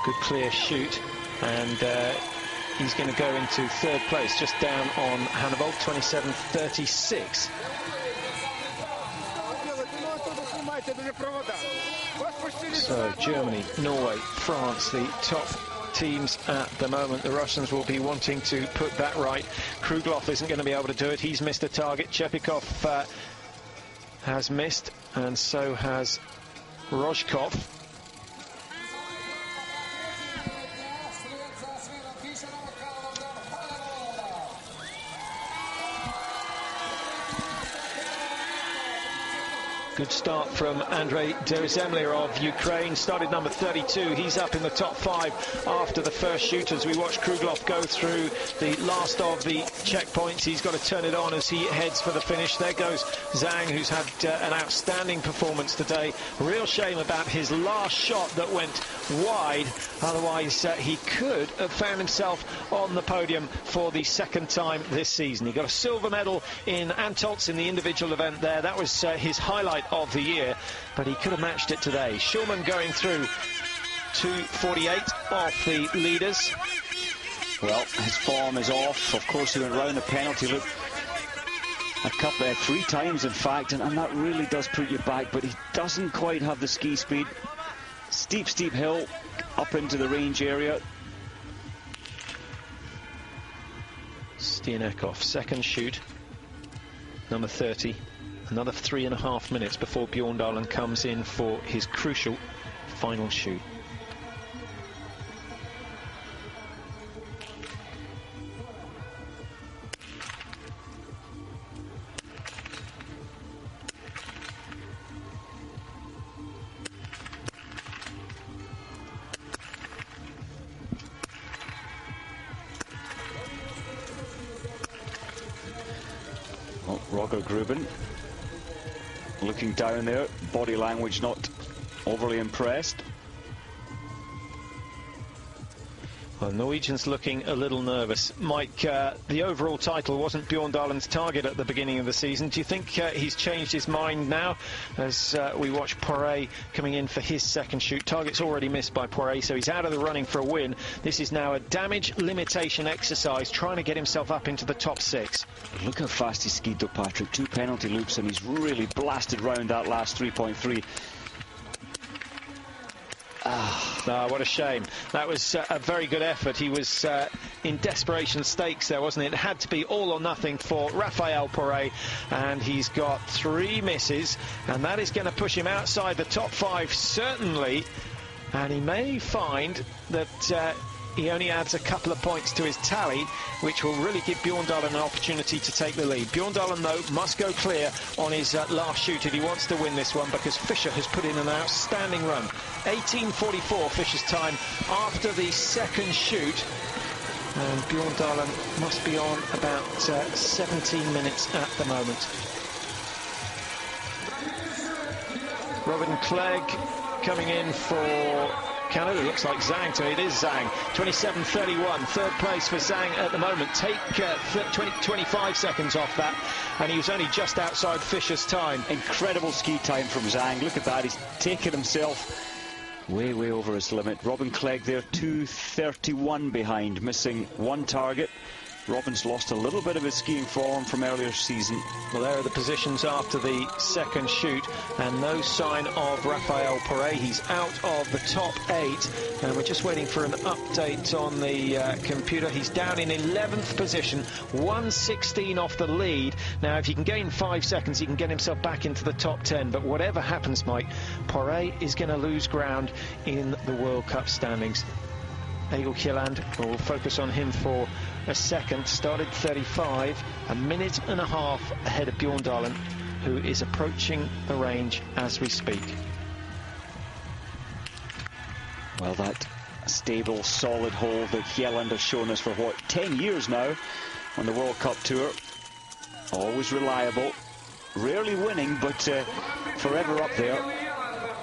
good clear shoot, and he's going to go into 3rd place, just down on Hannibal, 27:36. So Germany, Norway, France, the top teams at the moment. The Russians will be wanting to put that right. Kruglov isn't going to be able to do it. He's missed a target. Chepikov has missed, and so has Rozhkov. Good start from Andrei Derezemlia of Ukraine. Started number 32. He's up in the top 5 after the first shoot as we watch Kruglov go through the last of the checkpoints. He's got to turn it on as he heads for the finish. There goes Zhang, who's had an outstanding performance today. Real shame about his last shot that went wide. Otherwise, he could have found himself on the podium for the second time this season. He got a silver medal in Antolz in the individual event there. That was his highlight of the year, but he could have matched it today. Schulman going through 2:48 off the leaders. Well, his form is off. Of course, he went round the penalty loop three times, in fact, and that really does put you back, but he doesn't quite have the ski speed. Steep hill up into the range area. Stianekov, second shoot, number 30. Another 3.5 minutes before Bjorndalen comes in for his crucial final shoot. Well, Roger Gruben looking down there, body language not overly impressed. Well, Norwegians looking a little nervous. Mike, the overall title wasn't Bjorndalen's target at the beginning of the season. Do you think he's changed his mind now as we watch Poiré coming in for his second shoot? Target's already missed by Poiré, so he's out of the running for a win. This is now a damage limitation exercise, trying to get himself up into the top 6. Look how fast he skied though, Patrick. 2 penalty loops, and he's really blasted round that last 3.3. What a shame. That was a very good effort. He was in desperation stakes there, wasn't it? It had to be all or nothing for Raphael Poiré, and he's got 3 misses, and that is going to push him outside the top 5, certainly, and he may find that he only adds a couple of points to his tally, which will really give Bjorndalen an opportunity to take the lead. Bjorndalen, though, must go clear on his last shoot if he wants to win this one, because Fischer has put in an outstanding run. 18:44 Fischer's time after the second shoot, and Bjorndalen must be on about 17 minutes at the moment. Robin Clegg coming in for Canada. Looks like Zhang to me. It is Zhang. 27:31. Third place for Zhang at the moment. Take 25 seconds off that, and he was only just outside Fischer's time. Incredible ski time from Zhang. Look at that. He's taken himself way over his limit. Robin Clegg there, 2:31 behind, missing 1 target. Robin's lost a little bit of his skiing form from earlier season. Well, there are the positions after the second shoot, and no sign of Raphael Poiré. He's out of the top 8, and we're just waiting for an update on the computer. He's down in 11th position, 1:16 off the lead. Now, if he can gain 5 seconds, he can get himself back into the top 10, but whatever happens, Mike, Poiré is going to lose ground in the World Cup standings. Egil Kjelland, we'll focus on him for a second. Started 35, a minute and a half ahead of Bjorndalen, who is approaching the range as we speak. Well, that stable, solid hold that Kjelland has shown us for, 10 years now on the World Cup Tour. Always reliable, rarely winning, but forever up there.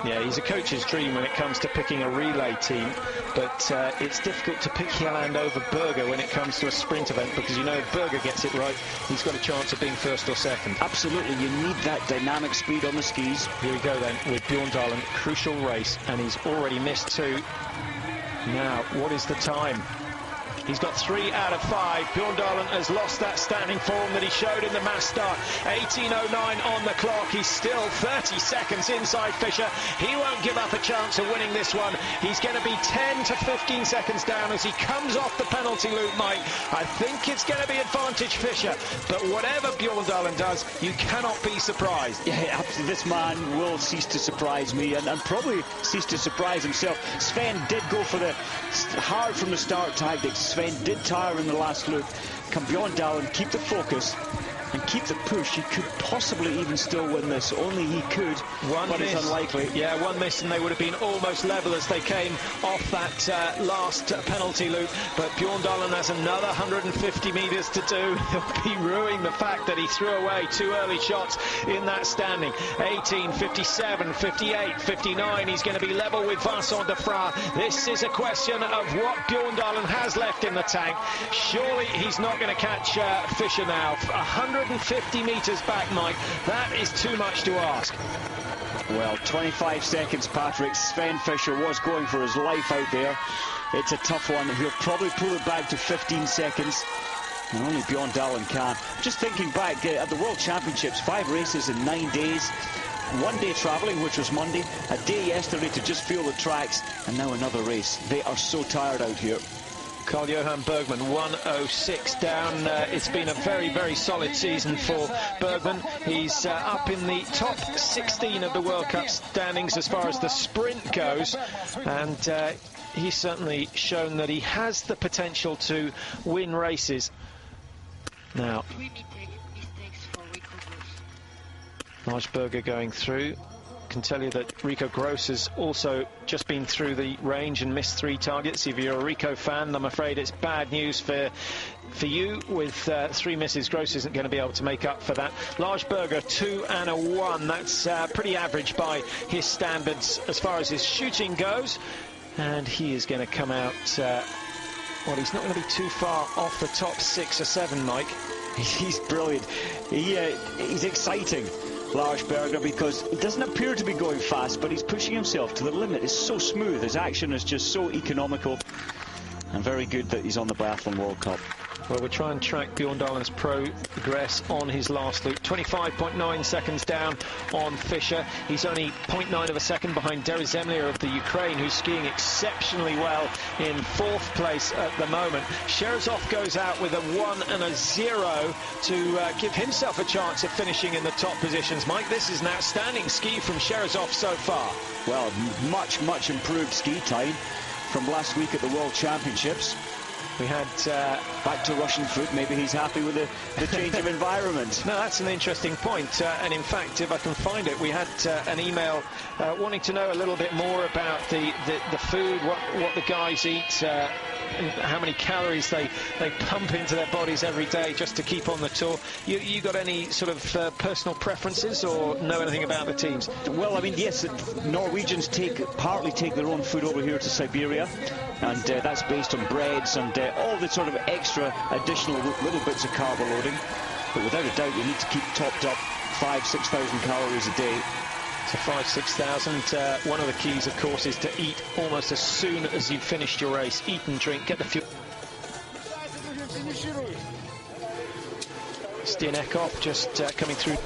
Yeah, he's a coach's dream when it comes to picking a relay team, but it's difficult to pick Kjelland over Berger when it comes to a sprint event, because you know if Berger gets it right, he's got a chance of being first or second. Absolutely, you need that dynamic speed on the skis. Here we go then with Bjorndalen, crucial race, and he's already missed 2. Now, what is the time? He's got 3 out of 5. Bjorndalen has lost that standing form that he showed in the mass start. 18:09 on the clock. He's still 30 seconds inside Fischer. He won't give up a chance of winning this one. He's going to be 10 to 15 seconds down as he comes off the penalty loop, Mike. I think it's going to be advantage Fischer. But whatever Bjorndalen does, you cannot be surprised. Yeah, this man will cease to surprise me, and probably cease to surprise himself. Sven did go for the hard from the start tactics. Sven did tire in the last loop. Can Bjorndalen keep the focus and keep the push, he could possibly even still win this. Only he could, but it's unlikely. Yeah, one miss and they would have been almost level as they came off that last penalty loop. But Bjorndalen has another 150 metres to do. He'll be ruining the fact that he threw away 2 early shots in that standing. 18, 57, 58, 59. He's going to be level with Vincent Defra. This is a question of what Bjorndalen has left in the tank. Surely he's not going to catch Fischer now. 150 metres back, Mike. That is too much to ask. Well, 25 seconds, Patrick. Sven Fischer was going for his life out there. It's a tough one. He'll probably pull it back to 15 seconds. And only Bjorndalen can. Just thinking back at the World Championships, 5 races in 9 days. 1 day travelling, which was Monday. A day yesterday to just feel the tracks. And now another race. They are so tired out here. Carl-Johan Bergman, 106 down. It's been a very, very solid season for Bergman. He's up in the top 16 of the World Cup standings as far as the sprint goes. And he's certainly shown that he has the potential to win races. Now, Large going through. Can tell you that Rico Gross has also just been through the range and missed 3 targets. If you're a Rico fan, I'm afraid it's bad news for you. With 3 misses, Gross isn't going to be able to make up for that. Large 2 and a 1. That's pretty average by his standards as far as his shooting goes. And he is going to come out, well, he's not going to be too far off the top 6 or 7, Mike. He's brilliant. He's exciting, Lars Berger, because he doesn't appear to be going fast, but he's pushing himself to the limit. It's so smooth. His action is just so economical, and very good that he's on the Biathlon World Cup. Well, we'll try and track Bjorndalen's progress on his last loop. 25.9 seconds down on Fischer. He's only 0.9 of a second behind Deris Zemlier of the Ukraine, who's skiing exceptionally well in 4th place at the moment. Sherzov goes out with a 1 and a 0 to give himself a chance of finishing in the top positions. Mike, this is an outstanding ski from Sherzov so far. Well, much improved ski time from last week at the World Championships. We had back to Russian foot. Maybe he's happy with the change of environment. No, that's an interesting point. And in fact, if I can find it, we had an email wanting to know a little bit more about the food, what the guys eat, and how many calories they pump into their bodies every day just to keep on the tour. You got any sort of personal preferences or know anything about the teams? Well, I mean, yes, Norwegians partly take their own food over here to Siberia, and that's based on breads and all the sort of extra additional little bits of carb loading. But without a doubt, you need to keep topped up 5,000-6,000 calories a day. So 5,000-6,000. One of the keys, of course, is to eat almost as soon as you've finished your race. Eat and drink, get the fuel. Stienekov just coming through.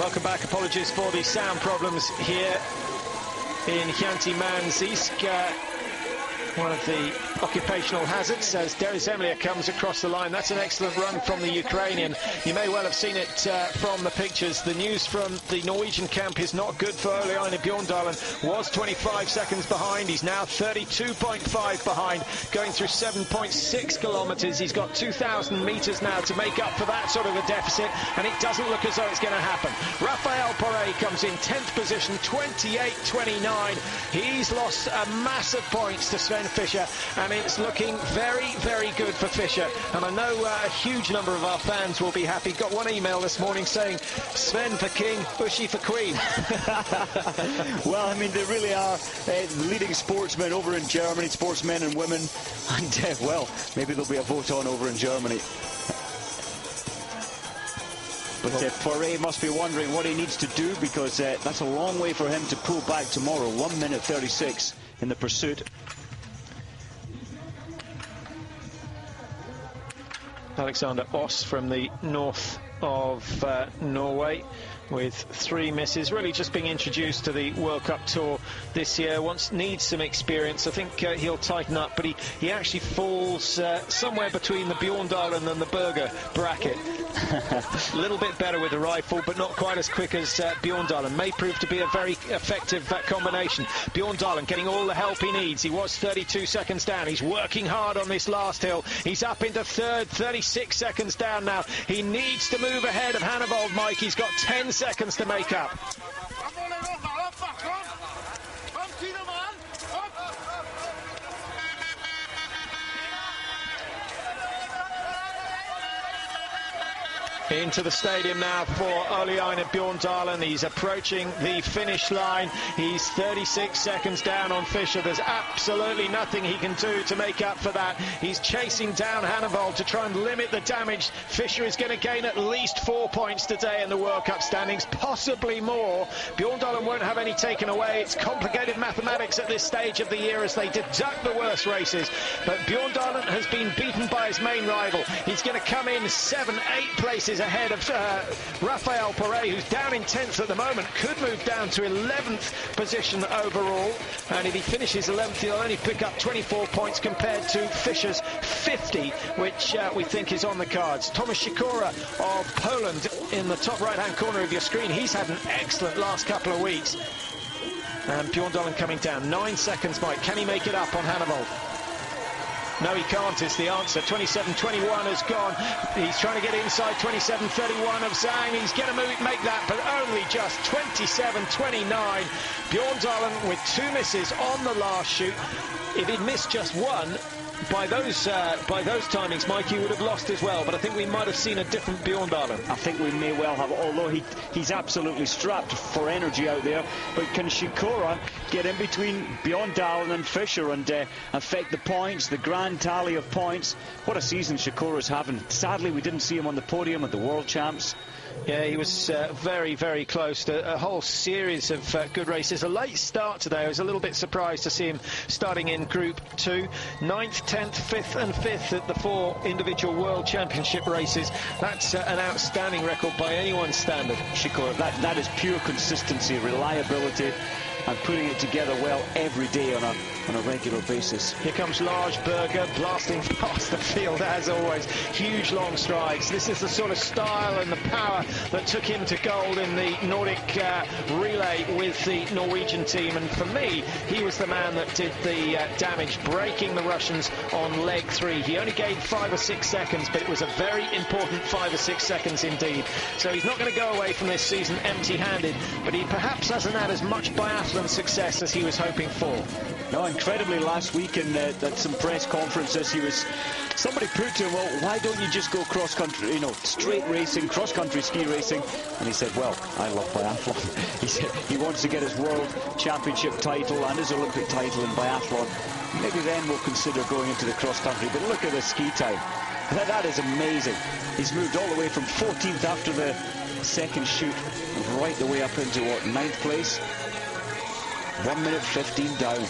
Welcome back. Apologies for the sound problems here in Hyanty-Mansiysk. One of the occupational hazards as Derry Zemlia comes across the line. That's an excellent run from the Ukrainian. You may well have seen it from the pictures. The news from the Norwegian camp is not good for Ole-Einar Bjorndalen. Was 25 seconds behind. He's now 32.5 behind, going through 7.6 kilometres. He's got 2,000 metres now to make up for that sort of a deficit, and it doesn't look as though it's going to happen. Raphael Poré comes in 10th position, 28.29. He's lost a massive points to Sven Fischer, and it's looking very, very good for Fischer. And I know a huge number of our fans will be happy. Got one email this morning saying, Sven for king, Uschi for queen. Well, I mean, they really are leading sportsmen over in Germany, sportsmen and women. And, well, maybe there'll be a vote on over in Germany. But Poré must be wondering what he needs to do, because that's a long way for him to pull back tomorrow. 1 minute 36 in the pursuit. Alexander Oss from the north of Norway with 3 misses, really just being introduced to the World Cup Tour this year. Needs some experience. I think he'll tighten up, but he actually falls somewhere between the Bjorndalen and the Berger bracket. A little bit better with the rifle, but not quite as quick as Bjorndalen. May prove to be a very effective combination. Bjorndalen getting all the help he needs. He was 32 seconds down. He's working hard on this last hill. He's up into third, 36 seconds down now. He needs to move ahead of Hannevold, Mike. He's got 10 seconds to make up. Into the stadium now for Ole-Einar Bjorndalen. He's approaching the finish line. He's 36 seconds down on Fischer. There's absolutely nothing he can do to make up for that. He's chasing down Hannevold to try and limit the damage. Fischer is going to gain at least 4 points today in the World Cup standings, possibly more. Bjorndalen won't have any taken away. It's complicated mathematics at this stage of the year as they deduct the worst races. But Bjorndalen has been beaten by his main rival. He's going to come in 7-8 places ahead of Raphael Poré, who's down in 10th at the moment, could move down to 11th position overall, and if he finishes 11th he'll only pick up 24 points compared to Fischer's 50, which we think is on the cards. Tomasz Sikora of Poland in the top right hand corner of your screen. He's had an excellent last couple of weeks, and Bjorndalen coming down 9 seconds. Mike, can he make it up on Hannevold? No, he can't, is the answer. 27.21 has gone. He's trying to get inside 27.31 of Zhang. He's going to make that, but only just 27.29. Bjorndalen with 2 misses on the last shoot. If he'd missed just one, by those timings, Mike, he would have lost as well. But I think we might have seen a different Bjorndalen. I think we may well have, although he's absolutely strapped for energy out there. But can Sikora get in between Bjorndalen and Fischer and affect the points, the grand tally of points? What a season Sikora's having. Sadly, we didn't see him on the podium at the World Champs. Yeah, he was very, very close to a whole series of good races. A late start today. I was a little bit surprised to see him starting in Group 2. 9th, 10th, 5th and 5th at the 4 individual World Championship races. That's an outstanding record by anyone's standard. Sikora, that is pure consistency, reliability, and putting it together well every day on a regular basis. Here comes Lars Berger blasting past the field as always. Huge long strides. This is the sort of style and the power that took him to gold in the Nordic relay with the Norwegian team, and for me he was the man that did the damage, breaking the Russians on leg 3. He only gained 5 or 6 seconds, but it was a very important 5 or 6 seconds indeed. So he's not going to go away from this season empty-handed, but he perhaps hasn't had as much biathlon success as he was hoping for. No, incredibly last week at some press conferences, somebody put to him, well, why don't you just go cross-country, straight racing, cross-country ski racing? And he said, well, I love biathlon. He said he wants to get his world championship title and his Olympic title in biathlon. Maybe then we'll consider going into the cross-country. But look at the ski time. That is amazing. He's moved all the way from 14th after the second shoot, right the way up into, 9th place? 1 minute 15 down.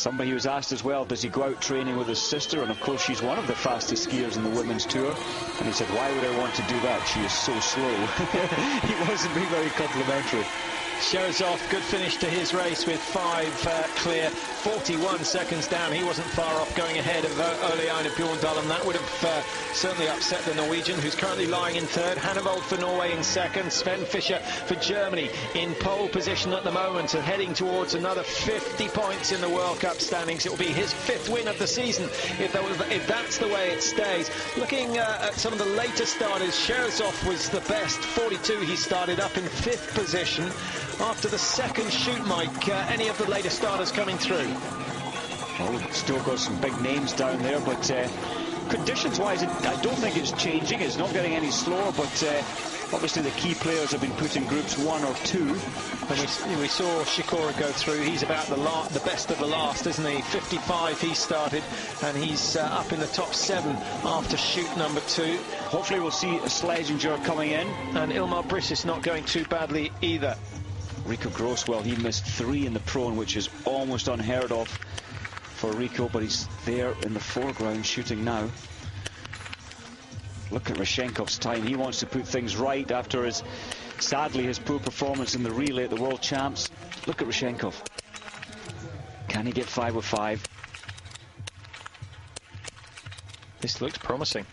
Somebody was asked as well, does he go out training with his sister? And of course she's one of the fastest skiers in the women's tour. And he said, why would I want to do that? She is so slow. He wasn't being very complimentary. Shows off, good finish to his race with 5 clear, 41 seconds down. He wasn't far off going ahead of Ole Einar Bjorndalen. That would have certainly upset the Norwegian, who's currently lying in third. Hannavold for Norway in second. Sven Fischer for Germany in pole position at the moment and heading towards another 50 points in the World Cup standings. It will be his 5th win of the season if that's the way it stays. Looking at some of the later starters, Sherzov was the best, 42. He started up in 5th position. After the second shoot, Mike, any of the later starters coming through? Well, still got some big names down there, but conditions-wise, I don't think it's changing. It's not getting any slower, but obviously the key players have been put in groups 1 or 2. And we saw Shikora go through. He's about the best of the last, isn't he? 55 he started, and he's up in the top 7 after shoot number 2. Hopefully we'll see a Schlesinger coming in. And Ilmar Brissis not going too badly either. Rico Grosswell, he missed 3 in the prone, which is almost unheard of for Rico, but he's there in the foreground shooting now. Look at Rashenkov's time. He wants to put things right after sadly his poor performance in the relay at the World Champs. Look at Rashenkov. Can he get 5 with 5? This looks promising.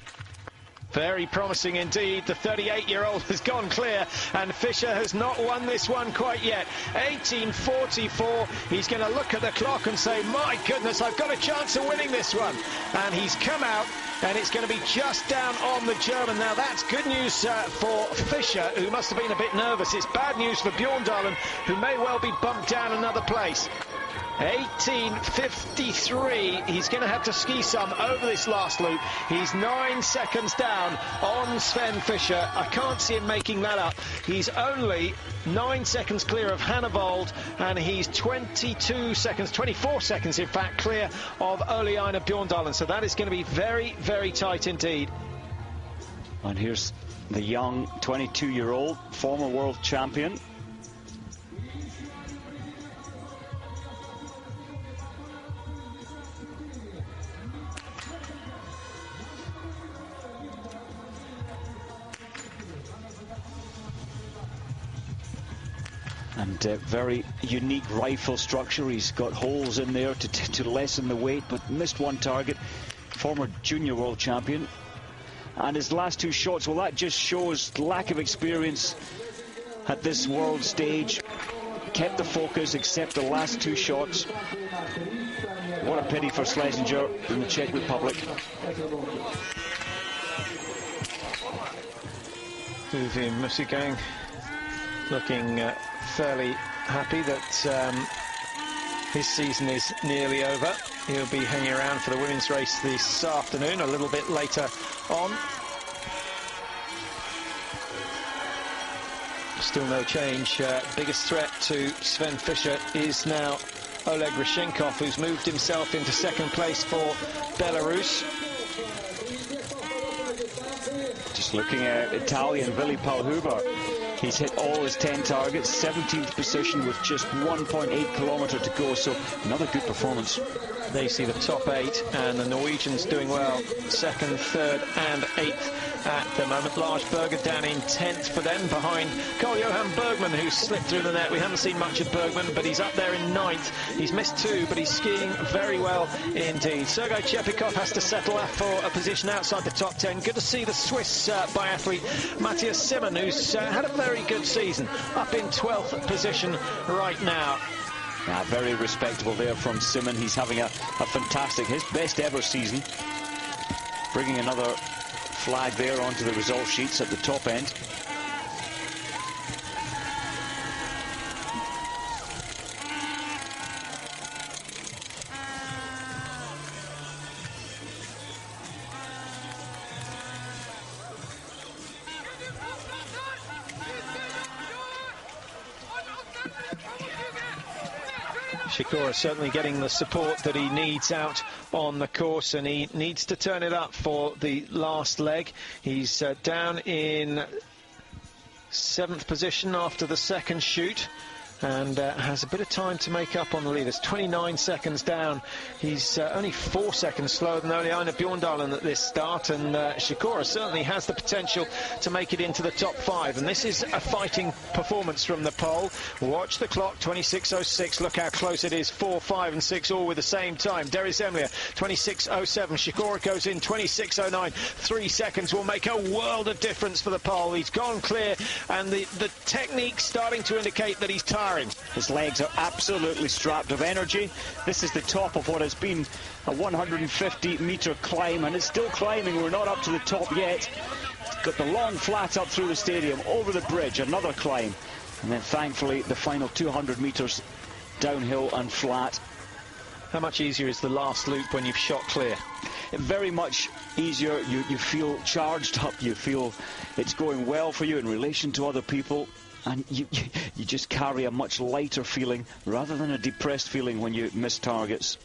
Very promising indeed. The 38-year-old has gone clear, and Fischer has not won this one quite yet. 18:44. He's going to look at the clock and say, my goodness, I've got a chance of winning this one. And he's come out, and it's going to be just down on the German. Now, that's good news for Fischer, who must have been a bit nervous. It's bad news for Bjorndalen, who may well be bumped down another place. 18:53. He's going to have to ski some over this last loop. He's 9 seconds down on Sven Fischer. I can't see him making that up. He's only 9 seconds clear of Hannavold, and he's 24 seconds in fact, clear of Ole Einar Bjorndalen. So that is going to be very, very tight indeed. And here's the young 22-year-old former world champion. And very unique rifle structure. He's got holes in there to lessen the weight, but missed one target. Former junior world champion. And his last 2 shots, well, that just shows lack of experience at this world stage. Kept the focus, except the last 2 shots. What a pity for Schlesinger in the Czech Republic. Uwe Musigang looking fairly happy that his season is nearly over. He'll be hanging around for the women's race this afternoon, a little bit later on. Still no change. Biggest threat to Sven Fischer is now Oleg Rashenkov, who's moved himself into 2nd place for Belarus. Just looking at Italian Willi Palhuber. He's hit all his 10 targets, 17th position with just 1.8 kilometre to go, so another good performance. They see the top 8, and the Norwegians doing well, 2nd, 3rd and 8th at the moment. Lars Berger down in 10th for them, behind Carl-Johan Bergman, who's slipped through the net. We haven't seen much of Bergman, but he's up there in 9th. He's missed 2, but he's skiing very well indeed. Sergei Chepikov has to settle for a position outside the top 10. Good to see the Swiss biathlete Matthias Simon, who's had a very good season, up in 12th position right now. Yeah, very respectable there from Simon. He's having a fantastic, his best ever season. Bringing another flag there onto the result sheets at the top end. Shikora certainly getting the support that he needs out on the course, and he needs to turn it up for the last leg. He's down in 7th position after the 2nd shoot, and has a bit of time to make up on the leaders. 29 seconds down. He's only 4 seconds slower than Ole-Einar Bjorndalen at this start, and Sikora certainly has the potential to make it into the top 5, and this is a fighting performance from the pole. Watch the clock, 26.06. Look how close it is. 4, 5 and 6 all with the same time. Deri Zemlya, 26.07. Sikora goes in 26.09. 3 seconds will make a world of difference for the pole. He's gone clear, and the technique's starting to indicate that he's tiring. His legs are absolutely strapped of energy. This is the top of what has been a 150-metre climb, and it's still climbing. We're not up to the top yet. Got the long flat up through the stadium, over the bridge, another climb, and then thankfully the final 200 metres downhill and flat. How much easier is the last loop when you've shot clear? Very much easier. You feel charged up. You feel it's going well for you in relation to other people. And you just carry a much lighter feeling rather than a depressed feeling when you miss targets.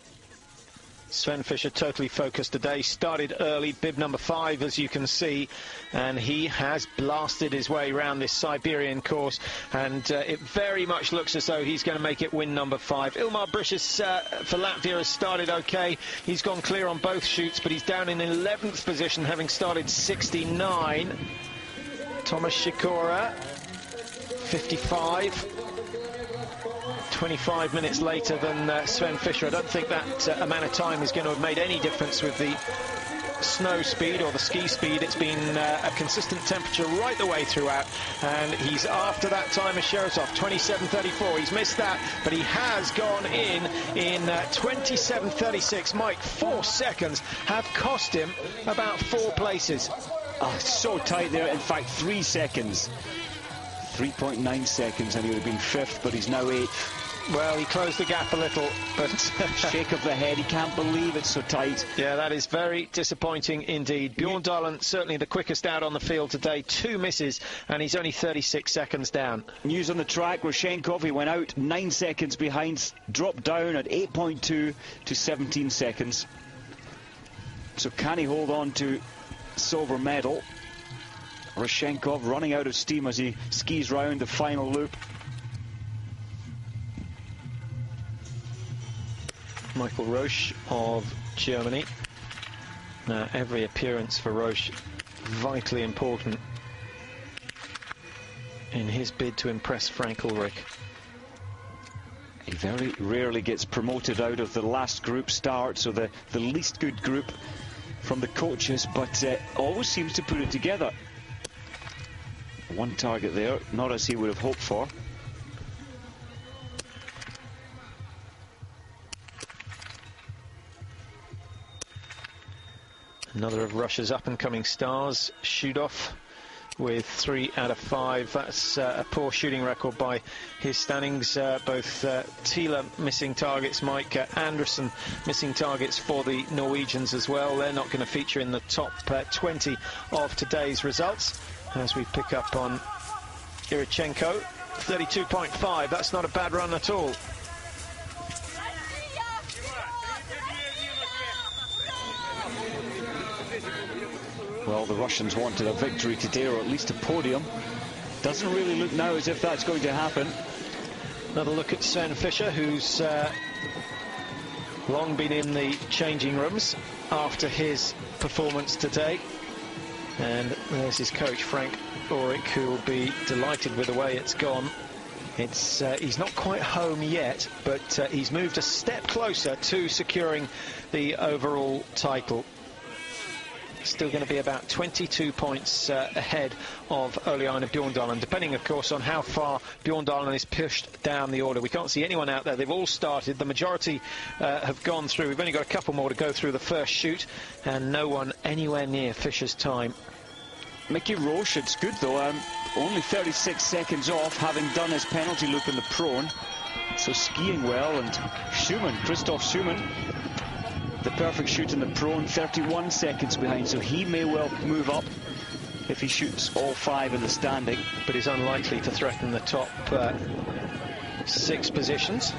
Sven Fischer totally focused today, started early, bib number 5 as you can see, and he has blasted his way around this Siberian course, and it very much looks as though he's going to make it win number 5. Ilmar Bricius for Latvia has started okay. He's gone clear on both shoots, but he's down in 11th position having started 69. Thomas Sikora, 55. 25 minutes later than Sven Fischer. I don't think that amount of time is going to have made any difference with the snow speed or the ski speed. It's been a consistent temperature right the way throughout, and he's after that time as Sherezov, 27.34. He's missed that, but he has gone in 27.36. Mike, 4 seconds have cost him about 4 places. Oh, so tight there. In fact, 3 seconds. 3.9 seconds, and he would have been 5th, but he's now 8th. Well, he closed the gap a little, but shake of the head. He can't believe it's so tight. Yeah, that is very disappointing indeed. Bjorndalen certainly the quickest out on the field today. 2 misses, and he's only 36 seconds down. News on the track, Roshenkov, he went out 9 seconds behind, dropped down at 8.2 to 17 seconds. So can he hold on to silver medal? Roshenkov running out of steam as he skis round the final loop. Michael Roche of Germany. Now, every appearance for Roche vitally important in his bid to impress Frank Ulrich. He very rarely gets promoted out of the last group start, so the least good group from the coaches, but always seems to put it together. One target there, not as he would have hoped for. Another of Russia's up-and-coming stars, Shudov, with 3 out of 5. That's a poor shooting record by his standings. Both Thiele missing targets, Mike Anderson missing targets for the Norwegians as well. They're not going to feature in the top 20 of today's results. As we pick up on Irichenko, 32.5. That's not a bad run at all. Well, the Russians wanted a victory today, or at least a podium. Doesn't really look now as if that's going to happen. Another look at Sven Fischer, who's long been in the changing rooms after his performance today. And there's his coach, Frank Ulrich, who will be delighted with the way it's gone. He's not quite home yet, but he's moved a step closer to securing the overall title. Still going to be about 22 points ahead of Ole-Einar Bjorndalen, depending, of course, on how far Bjorndalen is pushed down the order. We can't see anyone out there. They've all started. The majority have gone through. We've only got a couple more to go through the first shoot, and no one anywhere near Fischer's time. Mickey Roche, it's good, though. Only 36 seconds off, having done his penalty loop in the prone. So skiing well, and Schumann, Christoph Schumann, the perfect shoot in the prone, 31 seconds behind, so he may well move up if he shoots all 5 in the standing. But he's unlikely to threaten the top 6 positions.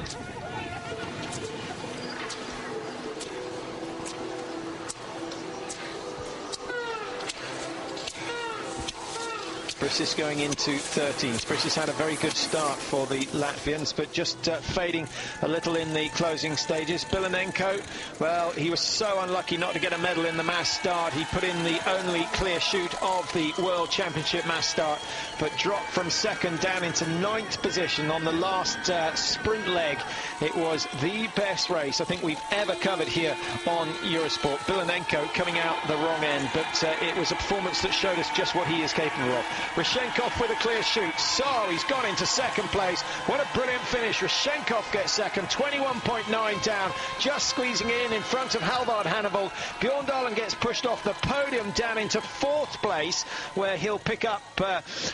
Brisis going into 13th. Brisis had a very good start for the Latvians, but just fading a little in the closing stages. Bilanenko, well, he was so unlucky not to get a medal in the mass start. He put in the only clear shoot of the World Championship mass start, but dropped from second down into 9th position on the last sprint leg. It was the best race I think we've ever covered here on Eurosport. Bilanenko coming out the wrong end, but it was a performance that showed us just what he is capable of. Rishenkov with a clear shoot. So he's gone into second place. What a brilliant finish. Rishenkov gets second, 21.9 down, just squeezing in front of Halvard Hannibal. Bjorndalen gets pushed off the podium down into 4th place, where he'll pick up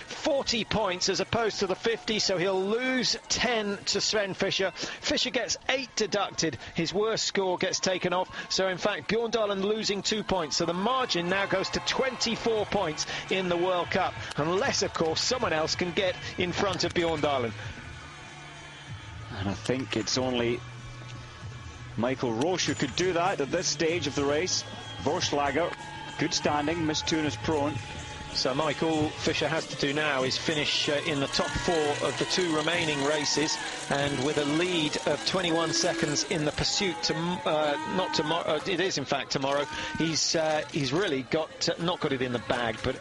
40 points as opposed to the 50, so he'll lose 10 to Sven Fischer. Fischer gets 8 deducted. His worst score gets taken off, so in fact Bjorndalen losing 2 points, so the margin now goes to 24 points in the World Cup, unless of course someone else can get in front of Bjorndalen. And I think it's only Michael Roche who could do that at this stage of the race. Vorslager, good standing, Mistunas prone. So Michael Fischer has to do now is finish in the top 4 of the 2 remaining races, and with a lead of 21 seconds in the pursuit to not tomorrow, it is in fact tomorrow. He's really not got it in the bag, but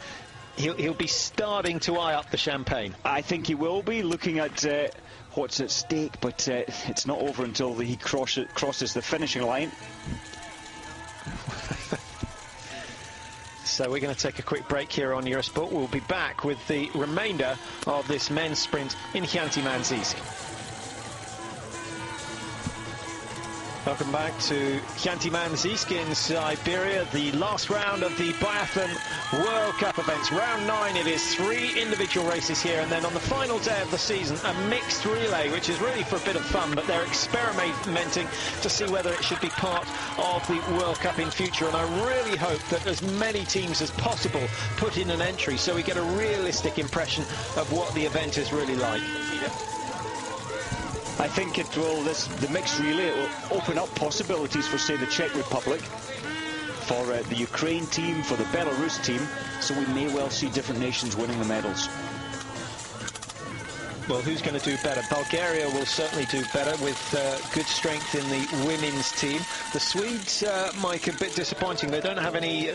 he'll be starting to eye up the champagne. I think he will be looking at what's at stake, but it's not over until he crosses the finishing line. So we're going to take a quick break here on Eurosport. We'll be back with the remainder of this men's sprint in Hänty-Mänsisk. Welcome back to Hänty-Mänsisk in Siberia, the last round of the biathlon World Cup events. Round 9 it is, 3 individual races here, and then on the final day of the season, a mixed relay, which is really for a bit of fun, but they're experimenting to see whether it should be part of the World Cup in future, and I really hope that as many teams as possible put in an entry so we get a realistic impression of what the event is really like. I think it will, the mixed relay, it will open up possibilities for, say, the Czech Republic, for the Ukraine team, for the Belarus team, so we may well see different nations winning the medals. Well, who's going to do better? Bulgaria will certainly do better with good strength in the women's team. The Swedes, Mike, a bit disappointing. They don't have any,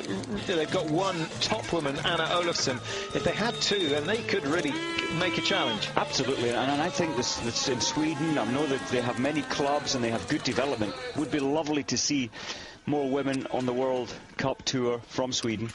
they've got one top woman, Anna Olofsson. If they had 2, then they could really make a challenge. Absolutely, and I think this in Sweden, I know that they have many clubs and they have good development. It would be lovely to see more women on the World Cup tour from Sweden.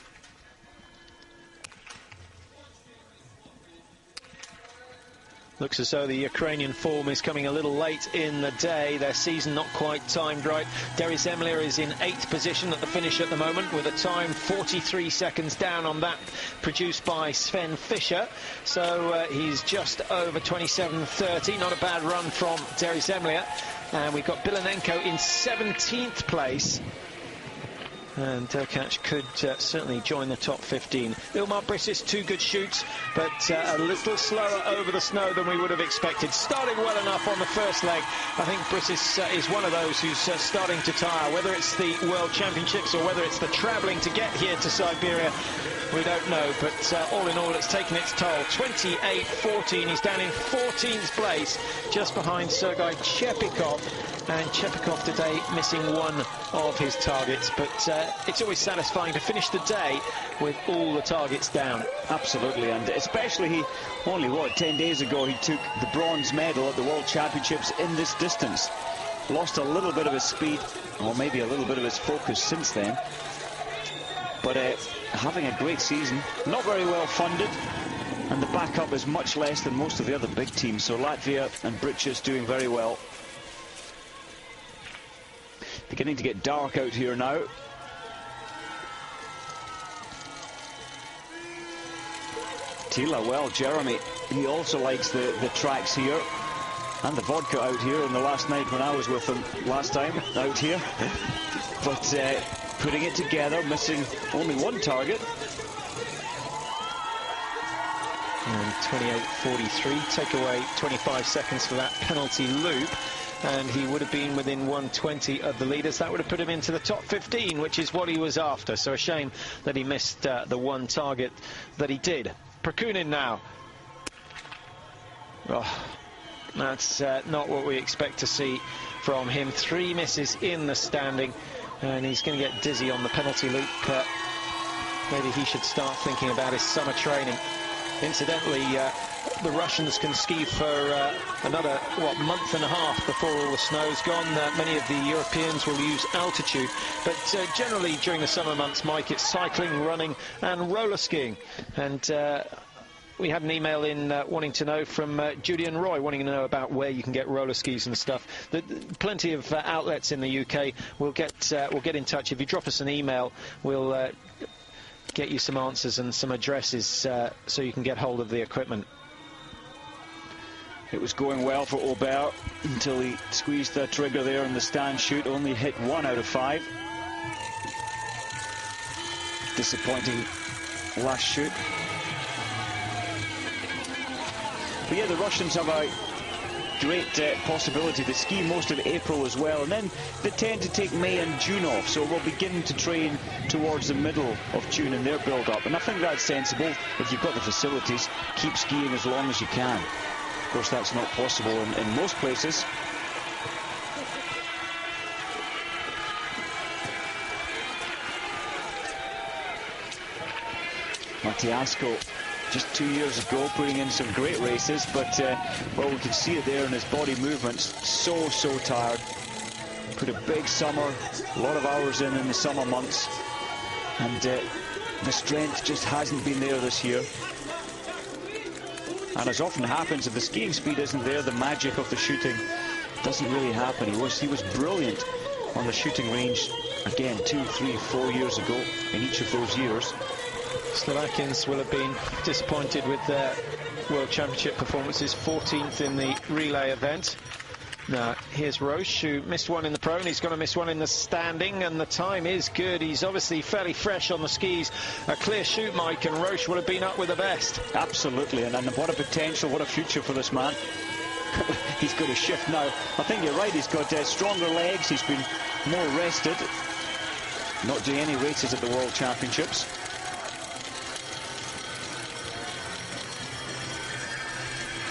Looks as though the Ukrainian form is coming a little late in the day. Their season not quite timed right. Deris Emlia is in 8th position at the finish at the moment, with a time 43 seconds down on that produced by Sven Fischer. So he's just over 27:30. Not a bad run from Deris Emlia. And we've got Bilanenko in 17th place. And Derkach could certainly join the top 15. Ilmar Brisis, 2 good shoots, but a little slower over the snow than we would have expected. Started well enough on the first leg. I think Brisis is one of those who's starting to tire. Whether it's the World Championships or whether it's the travelling to get here to Siberia, we don't know. But all in all, it's taken its toll. 28.14. He's down in 14th place, just behind Sergei Chepikov. And Chepikov today missing one of his targets, but it's always satisfying to finish the day with all the targets down. Absolutely, and especially he only, 10 days ago he took the bronze medal at the World Championships in this distance. Lost a little bit of his speed, or maybe a little bit of his focus since then. But having a great season, not very well funded, and the backup is much less than most of the other big teams, so Latvia and Brisis doing very well. Beginning to get dark out here now. Tila, well, Jeremy, he also likes the tracks here. And the vodka out here on the last night when I was with him last time out here. But putting it together, missing only one target. And 28.43, take away 25 seconds for that penalty loop. And he would have been within 120 of the leaders. That would have put him into the top 15, which is what he was after. So a shame that he missed the one target that he did. Prakunin now. Oh, that's not what we expect to see from him. 3 misses in the standing, and he's going to get dizzy on the penalty loop. Maybe he should start thinking about his summer training. Incidentally, the Russians can ski for another, month and a half before all the snow's gone. Many of the Europeans will use altitude, but generally during the summer months, Mike, it's cycling, running and roller skiing. And we had an email in wanting to know from Judy and Roy, wanting to know about where you can get roller skis and stuff. Plenty of outlets in the UK. We'll get in touch. If you drop us an email, we'll get you some answers and some addresses so you can get hold of the equipment. It was going well for Aubert until he squeezed the trigger there in the stand shoot. Only hit 1 out of 5. Disappointing last shoot. But yeah, the Russians have a great possibility to ski most of April as well, and then they tend to take May and June off, so we'll begin to train towards the middle of June in their build-up, and I think that's sensible. If you've got the facilities, keep skiing as long as you can. Of course, that's not possible in most places. Matiasko, just 2 years ago, putting in some great races, but well, we can see it there in his body movements. So tired. Put a big summer, a lot of hours in the summer months, and the strength just hasn't been there this year. And as often happens, if the skiing speed isn't there, the magic of the shooting doesn't really happen. He was brilliant on the shooting range again 2, 3, 4 years ago in each of those years. Slovakians will have been disappointed with their World Championship performances. 14th in the relay event. Now, here's Roche, who missed 1 in the pro, and he's going to miss 1 in the standing, and the time is good. He's obviously fairly fresh on the skis. A clear shoot, Mike, and Roche will have been up with the best. Absolutely, and what a potential, what a future for this man. He's got to shift now. I think you're right, he's got stronger legs, he's been more rested. Not doing any races at the World Championships.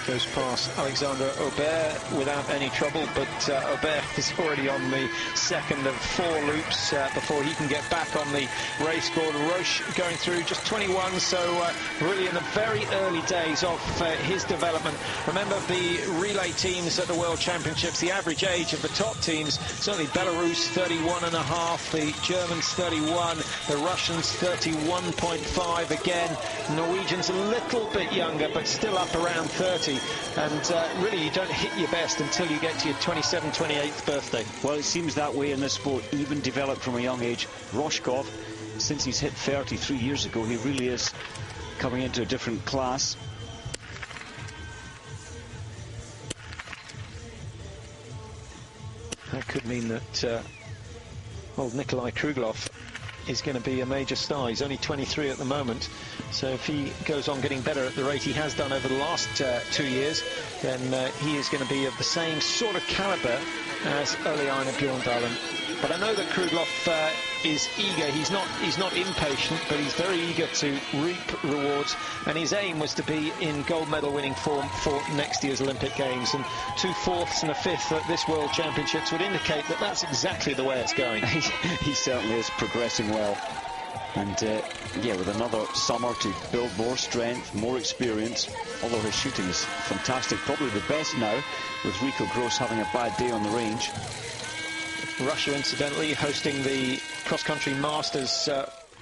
Goes past Alexander Aubert without any trouble, but Aubert is already on the second of 4 loops before he can get back on the race board. Roche going through just 21, so really in the very early days of his development. Remember, the relay teams at the World Championships, the average age of the top teams, certainly Belarus 31.5, the Germans 31, the Russians 31.5 again, Norwegians a little bit younger, but still up around 30. And really, you don't hit your best until you get to your 27th, 28th birthday. Well, it seems that way in this sport, even developed from a young age. Roshkov, since he's hit 33 years ago, he really is coming into a different class. That could mean that old Nikolai Kruglov is going to be a major star. He's only 23 at the moment, so if he goes on getting better at the rate he has done over the last 2 years, then he is going to be of the same sort of caliber as Ole-Einar Bjorndalen. But I know that Kruglov is eager. He's not impatient, but he's very eager to reap rewards, and his aim was to be in gold medal winning form for next year's Olympic Games, and 2 4ths and a 5th at this World Championships would indicate that that's exactly the way it's going. He certainly is progressing well, and yeah, with another summer to build more strength, more experience, although his shooting is fantastic, probably the best now, with Rico Gross having a bad day on the range. Russia, incidentally, hosting the cross-country Masters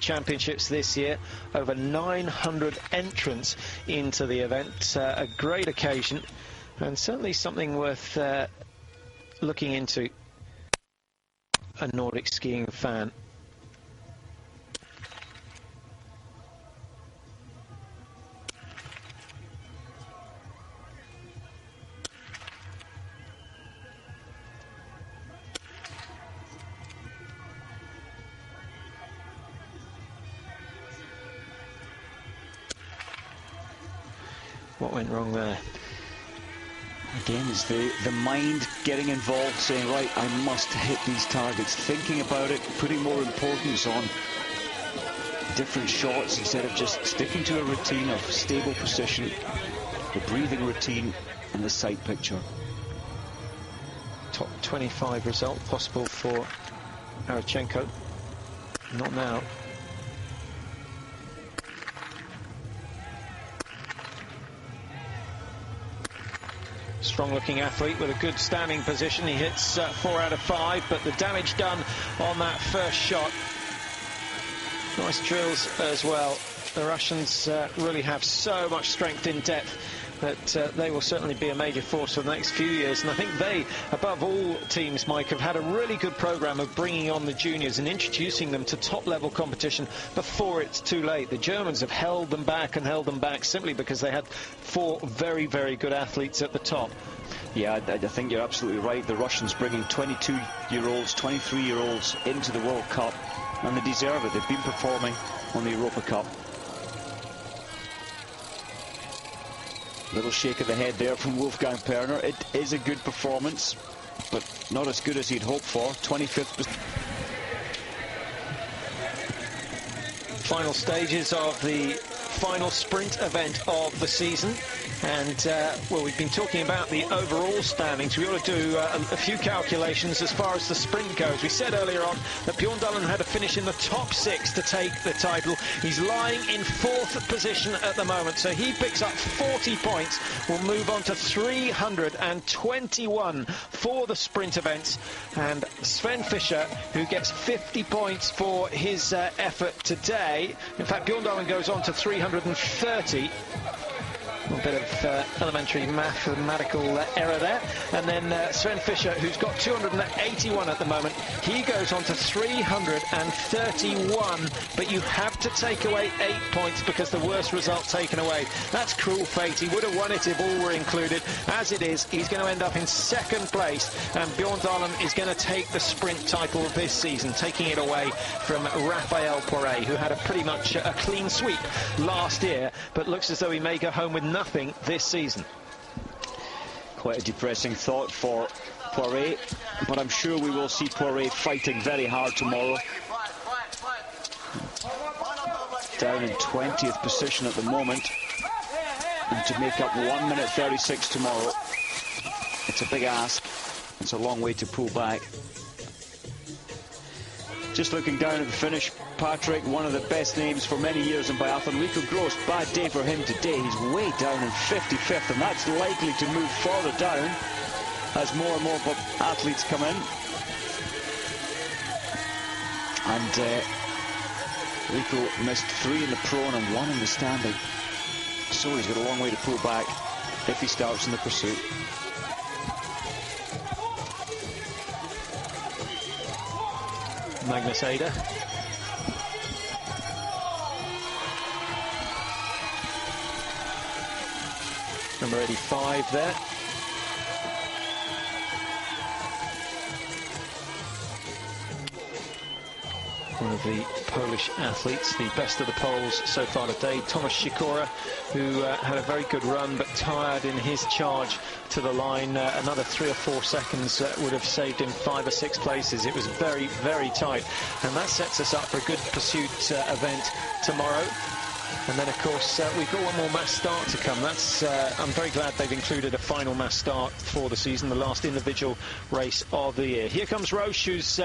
Championships this year. Over 900 entrants into the event. A great occasion, and certainly something worth looking into. A Nordic skiing fan. What went wrong there? Again, it's the mind getting involved, saying, right, I must hit these targets, thinking about it, putting more importance on different shots instead of just sticking to a routine of stable position, the breathing routine and the sight picture. Top 25 result possible for Arachenko. Not now. Strong looking athlete with a good standing position. He hits 4 out of 5, but the damage done on that first shot. Nice drills as well. The Russians really have so much strength in depth that they will certainly be a major force for the next few years. And I think they, above all teams, Mike, have had a really good programme of bringing on the juniors and introducing them to top-level competition before it's too late. The Germans have held them back simply because they had 4 very, very good athletes at the top. Yeah, I think you're absolutely right. The Russians bringing 22-year-olds, 23-year-olds into the World Cup, and they deserve it. They've been performing on the Europa Cup. Little shake of the head there from Wolfgang Perner. It is a good performance, but not as good as he'd hoped for. 25th. Final stages of the final sprint event of the season. And, well, we've been talking about the overall standings. We ought to do a few calculations as far as the sprint goes. We said earlier on that Bjorn Dahlen had to finish in the top 6 to take the title. He's lying in 4th position at the moment, so he picks up 40 points. We'll move on to 321 for the sprint events. And Sven Fischer, who gets 50 points for his effort today. In fact, Bjorn Dahlen goes on to 330. A bit of elementary mathematical error there. And then Sven Fischer, who's got 281 at the moment, he goes on to 331. But you have to take away 8 points because the worst result taken away. That's cruel fate. He would have won it if all were included. As it is, he's going to end up in 2nd place. And Bjorn Dahlen is going to take the sprint title this season, taking it away from Raphael Poré, who had pretty much a clean sweep last year, but looks as though he may go home with nothing this season. Quite a depressing thought for Poiré, but I'm sure we will see Poiré fighting very hard tomorrow. Down in 20th position at the moment, and to make up 1 minute 36 tomorrow, it's a big ask. It's a long way to pull back. Just looking down at the finish, Patrick, one of the best names for many years in biathlon. Rico Gross, bad day for him today. He's way down in 55th, and that's likely to move further down as more and more athletes come in. And Rico missed 3 in the prone and 1 in the standing. So he's got a long way to pull back if he starts in the pursuit. Magnus Ada. Number 85 there. One of the Polish athletes, the best of the Poles so far today. Tomasz Sikora, who had a very good run but tired in his charge to the line. Another 3 or 4 seconds would have saved him 5 or 6 places. It was very, very tight. And that sets us up for a good pursuit event tomorrow. And then, of course, we've got one more mass start to come. That's I'm very glad they've included a final mass start for the season, the last individual race of the year. Here comes Roche, who's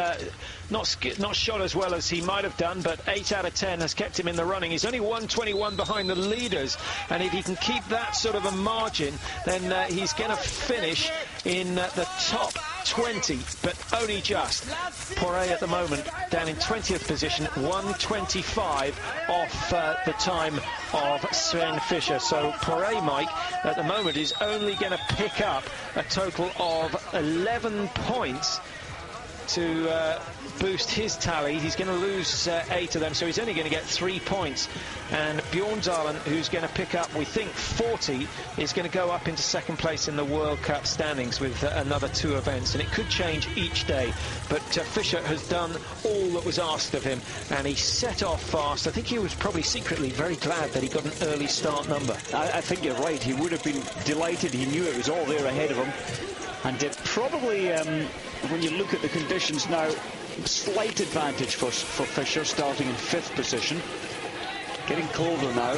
not shot as well as he might have done, but 8 out of 10 has kept him in the running. He's only 121 behind the leaders, and if he can keep that sort of a margin, then he's going to finish in the top 20, but only just. Poré at the moment down in 20th position, 125 off the time of Sven Fischer. So Poré, Mike, at the moment is only going to pick up a total of 11 points to boost his tally. He's going to lose 8 of them, so he's only going to get 3 points. And Bjorn Dahlen, who's going to pick up, we think, 40, is going to go up into 2nd place in the World Cup standings with another 2 events, and it could change each day. But Fischer has done all that was asked of him, and he set off fast. I think he was probably secretly very glad that he got an early start number. I think you're right. He would have been delighted. He knew it was all there ahead of him. And probably, when you look at the conditions now, slight advantage for Fischer starting in 5th position. Getting colder now.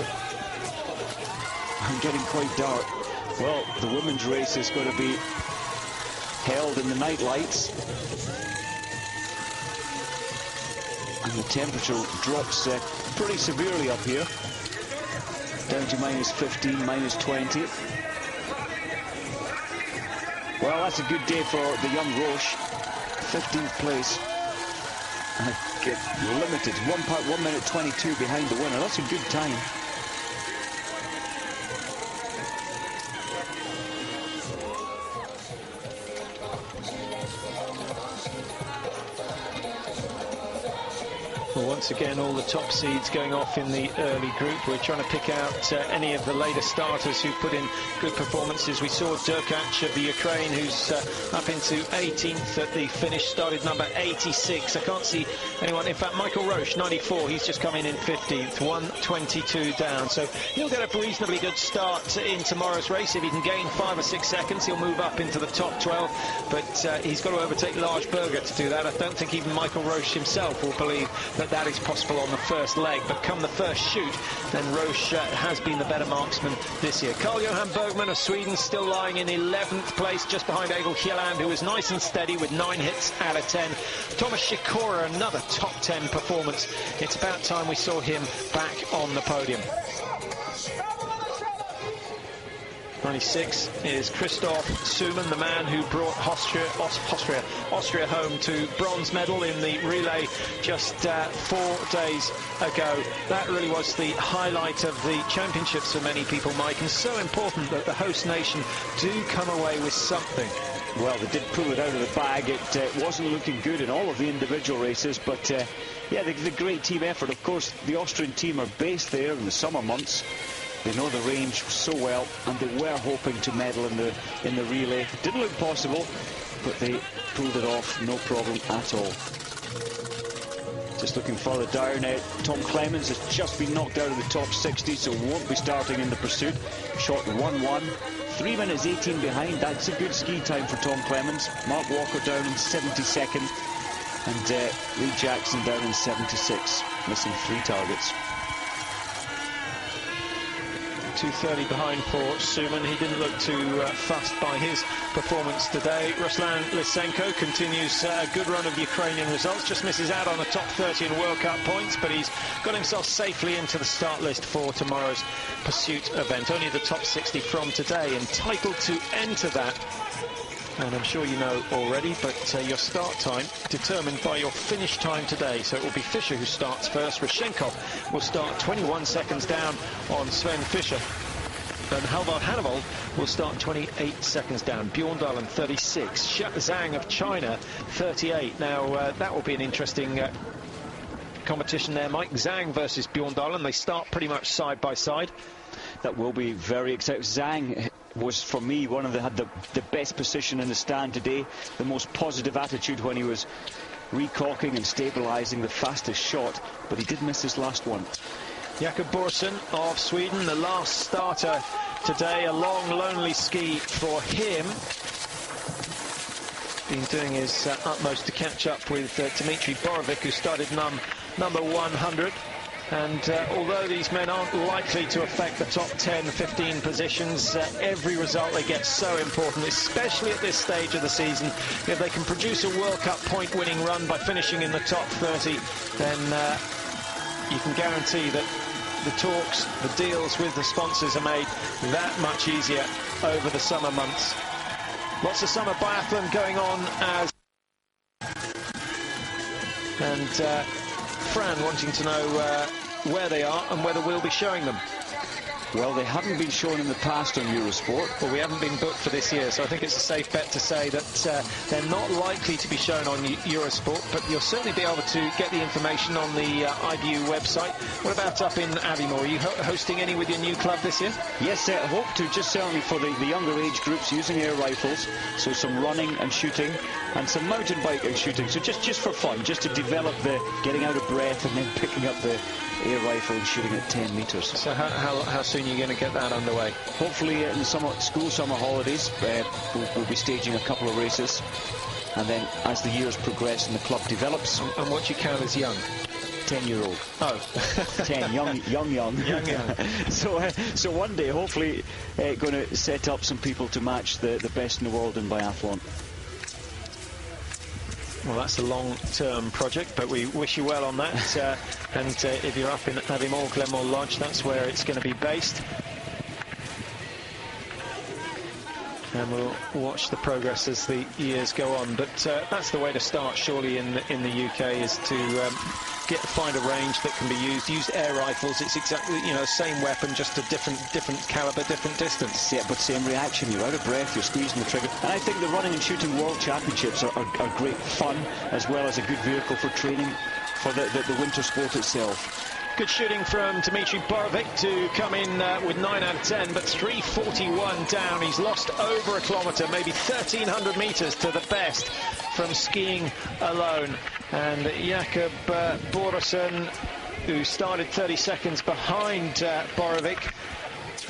And getting quite dark. Well, the women's race is going to be held in the night lights. And the temperature drops pretty severely up here. Down to -15, -20. Well, that's a good day for the young Roche. 15th place. And get limited. 1 minute 22 behind the winner. That's a good time. Well, once again, all the top seeds going off in the early group. We're trying to pick out any of the later starters who put in good performances. We saw Derkach of the Ukraine, who's up into 18th at the finish, started number 86. I can't see anyone. In fact, Michael Roche, 94, he's just come in 15th, 1:22 down. So he'll get a reasonably good start in tomorrow's race. If he can gain 5 or 6 seconds, he'll move up into the top 12. But he's got to overtake Lars Berger to do that. I don't think even Michael Roche himself will believe that is possible on the first leg, but come the first shoot, then Roche has been the better marksman this year. Carl-Johan Bergman of Sweden still lying in 11th place, just behind Egil Kjelland, who is nice and steady with 9 hits out of 10. Thomas Sikora, another top 10 performance. It's about time we saw him back on the podium. 96 is Christoph Suman, the man who brought Austria home to bronze medal in the relay just 4 days ago. That really was the highlight of the championships for many people, Mike, and so important that the host nation do come away with something. Well, they did pull it out of the bag. It wasn't looking good in all of the individual races, but yeah, the great team effort. Of course, the Austrian team are based there in the summer months. They know the range so well, and they were hoping to medal in the relay. It didn't look possible, but they pulled it off, no problem at all. Just looking further down, Tom Clemens has just been knocked out of the top 60, so won't be starting in the pursuit. Shot 1-1, 3 minutes 18 behind. That's a good ski time for Tom Clemens. Mark Walker down in 72nd, and Lee Jackson down in 76, missing 3 targets. 2:30 behind for Suman. He didn't look too fussed by his performance today. Ruslan Lysenko continues a good run of Ukrainian results, just misses out on the top 30 in World Cup points, but he's got himself safely into the start list for tomorrow's pursuit event. Only the top 60 from today entitled to enter that. And I'm sure you know already, but your start time determined by your finish time today. So it will be Fischer who starts first. Rishenkov will start 21 seconds down on Sven Fischer. And Halvard Hannevold will start 28 seconds down. Bjorndalen 36. Zhang of China 38. Now that will be an interesting competition there, Mike. Zhang versus Bjorndalen. They start pretty much side by side. That will be very exciting. Zhang was, for me, one of had the best position in the stand today, the most positive attitude when he was recocking and stabilising, the fastest shot, but he did miss his last one. Jakob Borsen of Sweden, the last starter today, a long, lonely ski for him. Been doing his utmost to catch up with Dmitry Borovic, who started number 100. And although these men aren't likely to affect the top 10, 15 positions, every result they get so important, especially at this stage of the season. If they can produce a World Cup point-winning run by finishing in the top 30, then you can guarantee that the talks, the deals with the sponsors are made that much easier over the summer months. Lots of summer biathlon going on as... And Fran wanting to know where they are and whether we'll be showing them. Well, they haven't been shown in the past on Eurosport. Well, we haven't been booked for this year, so I think it's a safe bet to say that they're not likely to be shown on Eurosport, but you'll certainly be able to get the information on the IBU website. What about up in Aviemore? Are you hosting any with your new club this year? Yes, I hope to, just certainly for the younger age groups using air rifles, so some running and shooting, and some mountain bike and shooting, so just for fun, just to develop the getting out of breath and then picking up the air rifle and shooting at 10 metres. So how soon are you going to get that underway? Hopefully in the summer holidays, we'll be staging a couple of races, and then as the years progress and the club develops. And what do you count as young? 10-year-old. Oh. 10, young. So one day, hopefully, going to set up some people to match the best in the world in biathlon. Well, that's a long-term project, but we wish you well on that. And if you're up in Aviemore, Glenmore Lodge, that's where it's going to be based. And we'll watch the progress as the years go on. But that's the way to start, surely, in the UK, is to find a range that can be used. Use air rifles. It's exactly, you know, same weapon, just a different caliber, different distance. Yeah, but same reaction. You're out of breath. You're squeezing the trigger. And I think the running and shooting world championships are great fun, as well as a good vehicle for training for the winter sport itself. Good shooting from Dmitry Borovic to come in with 9 out of 10, but 3:41 down. He's lost over a kilometre, maybe 1,300 metres to the best from skiing alone. And Jakub Borussen, who started 30 seconds behind Borovic,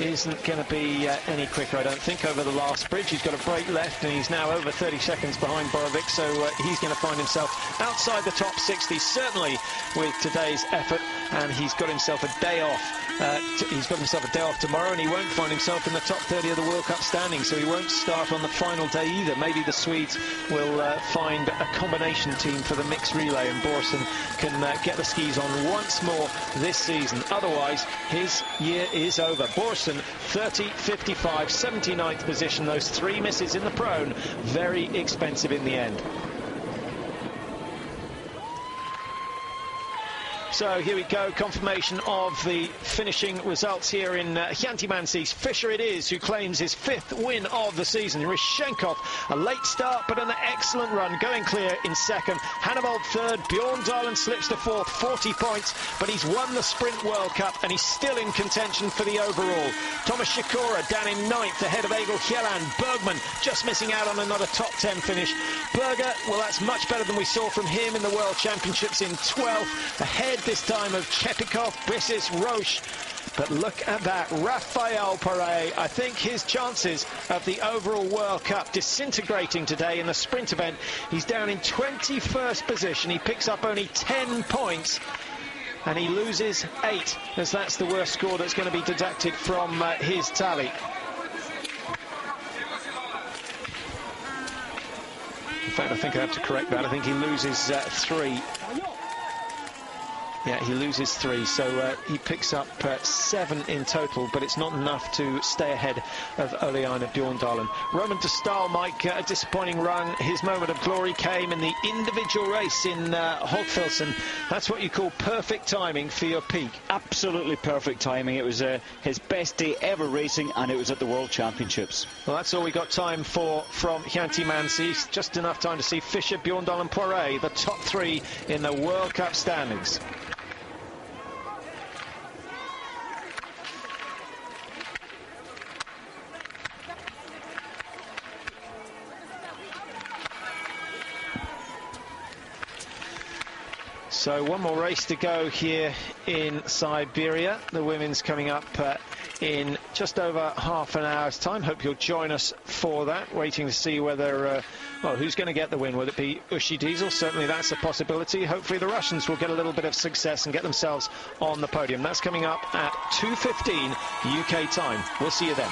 isn't going to be any quicker, I don't think, over the last bridge. He's got a break left, and he's now over 30 seconds behind Borovic, so he's going to find himself outside the top 60, certainly with today's effort, and he's got himself a day off. He's got himself a day off tomorrow, and he won't find himself in the top 30 of the World Cup standing, so he won't start on the final day either. Maybe the Swedes will find a combination team for the mixed relay, and Borussen can get the skis on once more this season. Otherwise, his year is over. Borussen, 30, 55, 79th position. Those 3 misses in the prone, very expensive in the end. So here we go, confirmation of the finishing results here in Hänty-Mансийsk. Fischer it is who claims his 5th win of the season. Rishenkov, a late start but an excellent run, going clear in 2nd. Hannavold 3rd, Bjorn Dahlen slips to 4th, 40 points, but he's won the Sprint World Cup and he's still in contention for the overall. Thomas Sikora down in 9th ahead of Egil Kjelland. Bergman just missing out on another top 10 finish. Berger, well, that's much better than we saw from him in the World Championships in 12th. Ahead this time of Chepikov, Bissis, Roche. But look at that, Raphael Paret. I think his chances of the overall World Cup disintegrating today in the sprint event. He's down in 21st position. He picks up only 10 points. And he loses 8, as that's the worst score that's going to be deducted from his tally. In fact, I think I have to correct that. I think he loses 3. Yeah, he loses 3, so he picks up 7 in total, but it's not enough to stay ahead of Oleana Bjorn Dahlen. Roman de Stael, Mike, a disappointing run. His moment of glory came in the individual race in Hogfelsen. That's what you call perfect timing for your peak. Absolutely perfect timing. It was his best day ever racing, and it was at the World Championships. Well, that's all we got time for from Hänty-Mансийsk. Just enough time to see Fischer, Bjorn Dahlen, Poiret, the top 3 in the World Cup standings. So one more race to go here in Siberia. The women's coming up in just over half an hour's time. Hope you'll join us for that. Waiting to see whether, well, who's going to get the win. Will it be Ushi Diesel? Certainly that's a possibility. Hopefully the Russians will get a little bit of success and get themselves on the podium. That's coming up at 2:15 UK time. We'll see you then.